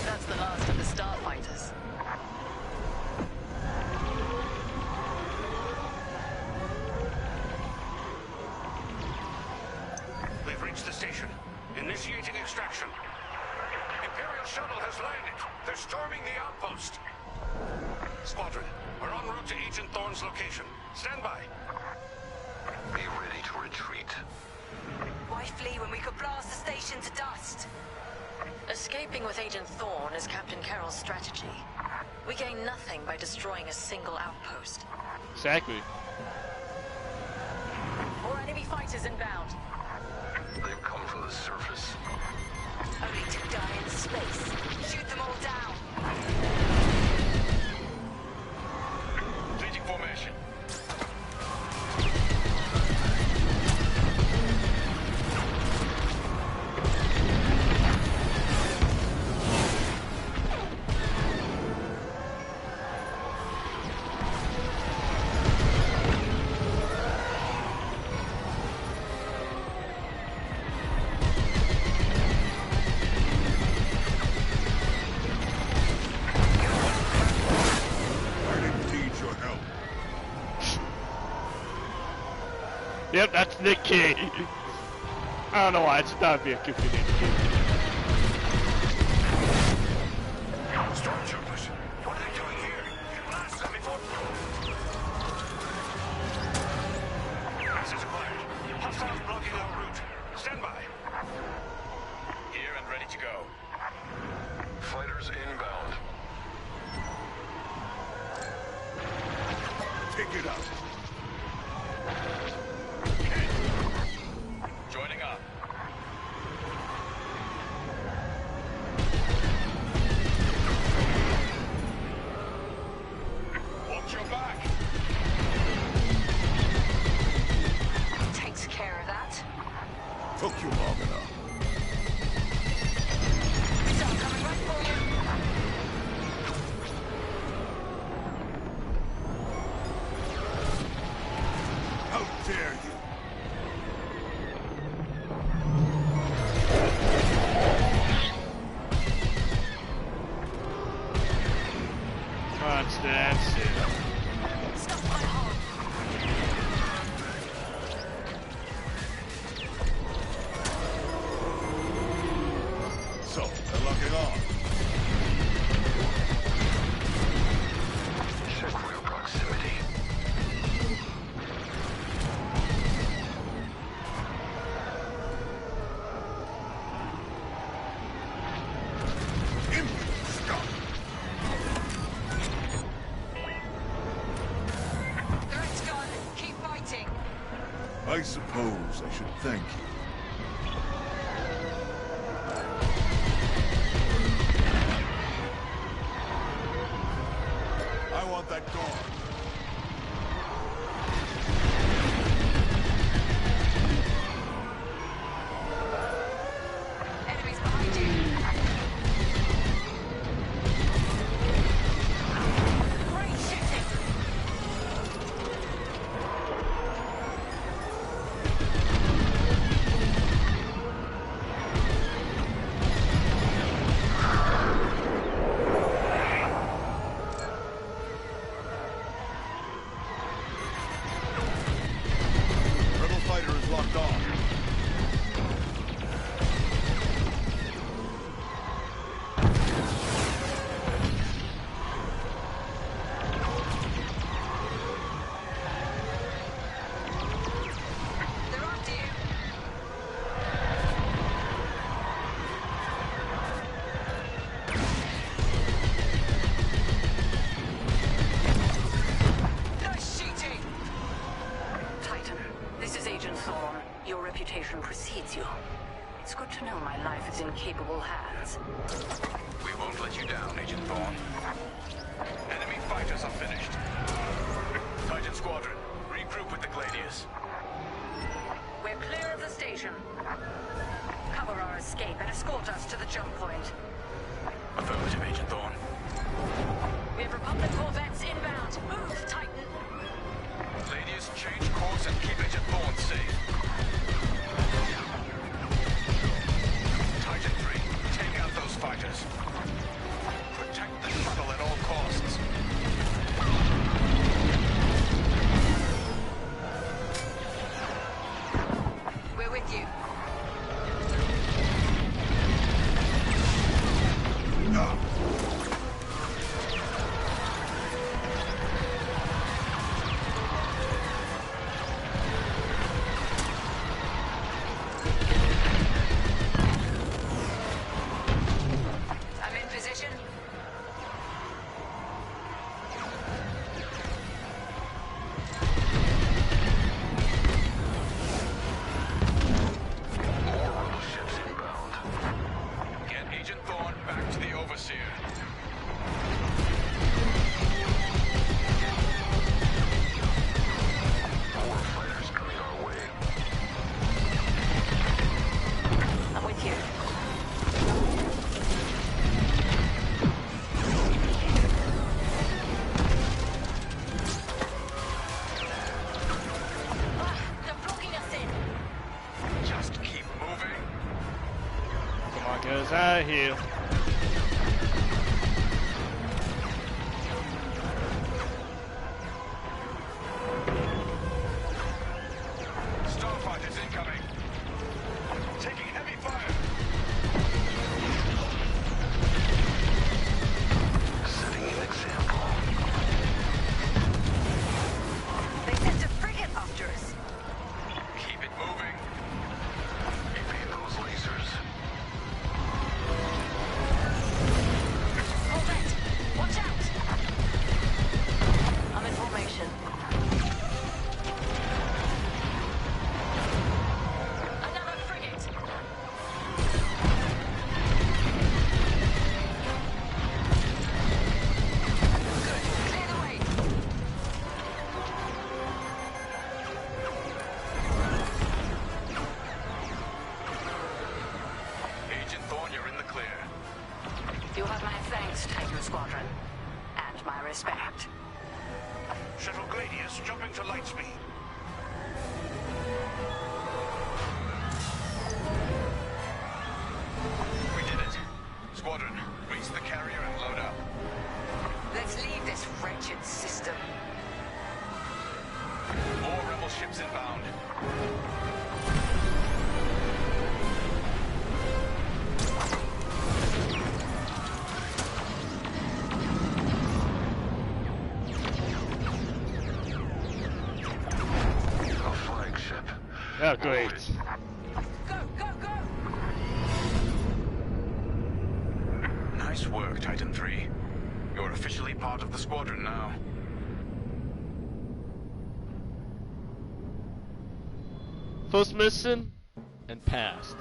That's the last of the starfighters. We've reached the station. Initiating extraction. Imperial shuttle has landed. They're storming the outpost. Squadron, we're en route to Agent Thorne's location. Stand by. Be ready to retreat. Why flee when we could blast the station to dust? Escaping with Agent Thorne is Captain Carroll's strategy. We gain nothing by destroying a single outpost. Exactly. More enemy fighters inbound. They've come from the surface. Only to die in space. Shoot them all down. Changing formation. Yep, that's Nick Cage. I don't know why, it's not be a goofy Nick Cage. Stormtroopers, what are they doing here? Blast them before... Access acquired. Hostiles blocking our route. Stand by. Here and ready to go. Fighters inbound. Take it out. Joining up. Watch your back. Takes care of that. Took you long enough. So I'm coming right for you. How dare you? That's it. Stop my hog. So, they're locking on. Check real proximity. Stop. Threat's gone. Keep fighting. I suppose I should thank you. I want that gone. Enemies behind you. Great shooting. Rebel fighter is locked on. They're after you. Nice shooting. Titan, this is Agent Thorne. Your reputation precedes you. It's good to know my life is in capable hands. We won't let you down, Agent Thorne. Enemy fighters are finished. Titan Squadron, regroup with the Gladius. We're clear of the station. position. Cover our escape and escort us to the jump point. Affirmative, Agent Thorne. We have Republic corvettes inbound. Move, Titan! Ladies, change course and keep Agent Thorne safe. Titan 3, take out those fighters. Protect the shuttle at all costs. We're with you. I'm in position. Ships inbound. Get Agent Thorne back to the Overseer. More fighters coming our way. I'm with you. They're blocking us in. Just keep moving. Come on, get us out of here. Starfighters incoming. Taking heavy fire. Setting an example. They sent a frigate after us. Keep it moving. Evade those lasers. Corvette, watch out! I'm in formation. Another frigate. Good. Clear the way. Agent Thorne, you're in the clear. You have my thanks, Titan Squadron. And my respect. Shuttle Gladius jumping to light speed. We did it. Squadron, reach the carrier and load up. Let's leave this wretched system. More rebel ships inbound. A flagship. Oh, great. Go, go, go! Nice work, Titan 3. You're officially part of the squadron now. First mission and passed.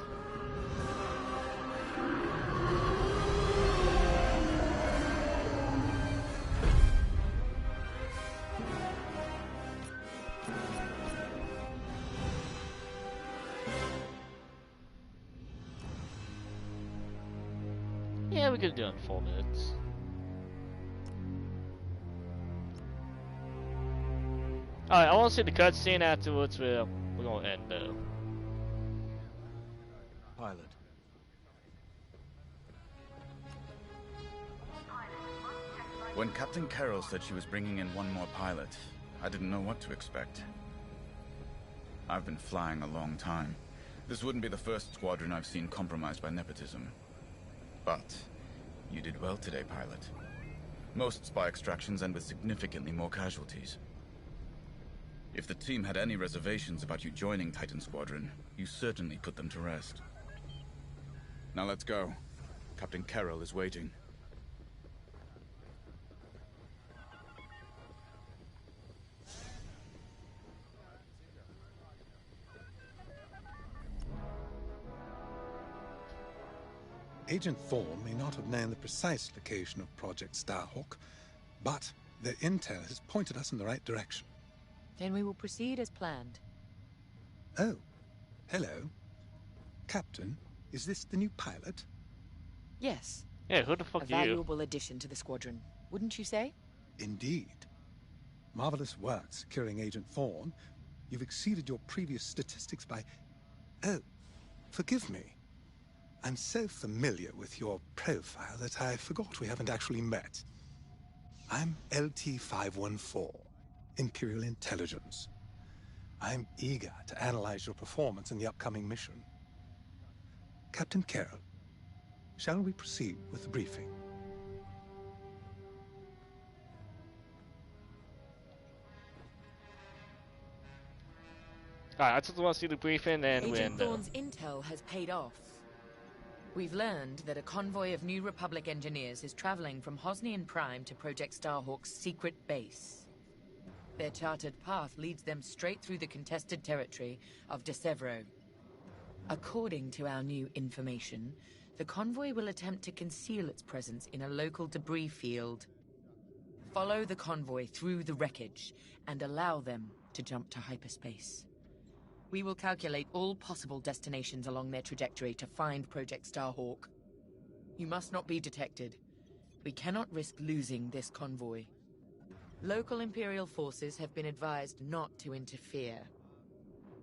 Yeah, we could do it in 4 minutes. Alright, I want to see the cutscene afterwards where we're gonna end though. Pilot. When Captain Carroll said she was bringing in one more pilot, I didn't know what to expect. I've been flying a long time. This wouldn't be the first squadron I've seen compromised by nepotism. But you did well today, pilot. Most spy extractions end with significantly more casualties. If the team had any reservations about you joining Titan Squadron, you certainly put them to rest. Now let's go. Captain Carroll is waiting. Agent Thorne may not have known the precise location of Project Starhawk, but their intel has pointed us in the right direction. Then we will proceed as planned. Oh, hello. Captain, is this the new pilot? Yes. Yeah, who the fuck A are you? valuable addition to the squadron, wouldn't you say? Indeed. Marvelous work securing Agent Thorne. You've exceeded your previous statistics by... Oh, forgive me. I'm so familiar with your profile that I forgot we haven't actually met. I'm LT-514, Imperial Intelligence. I'm eager to analyze your performance in the upcoming mission. Captain Carroll, shall we proceed with the briefing? Alright, I just want to see the briefing and Agent when... Thorne's intel has paid off. We've learned that a convoy of New Republic engineers is traveling from Hosnian Prime to Project Starhawk's secret base. Their charted path leads them straight through the contested territory of De Severo. According to our new information, the convoy will attempt to conceal its presence in a local debris field. Follow the convoy through the wreckage and allow them to jump to hyperspace. We will calculate all possible destinations along their trajectory to find Project Starhawk. You must not be detected. We cannot risk losing this convoy. Local Imperial forces have been advised not to interfere.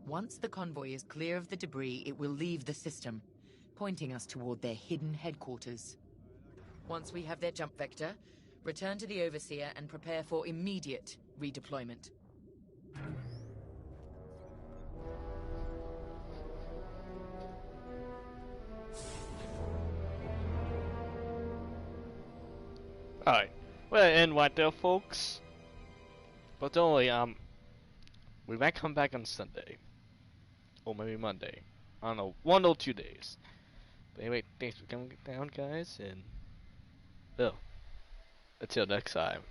Once the convoy is clear of the debris, it will leave the system, pointing us toward their hidden headquarters. Once we have their jump vector, return to the Overseer and prepare for immediate redeployment. Alright, we'll end right there, folks. But don't worry, we might come back on Sunday. Or maybe Monday. I don't know, 1 or 2 days. But anyway, thanks for coming down, guys, and... well, until next time.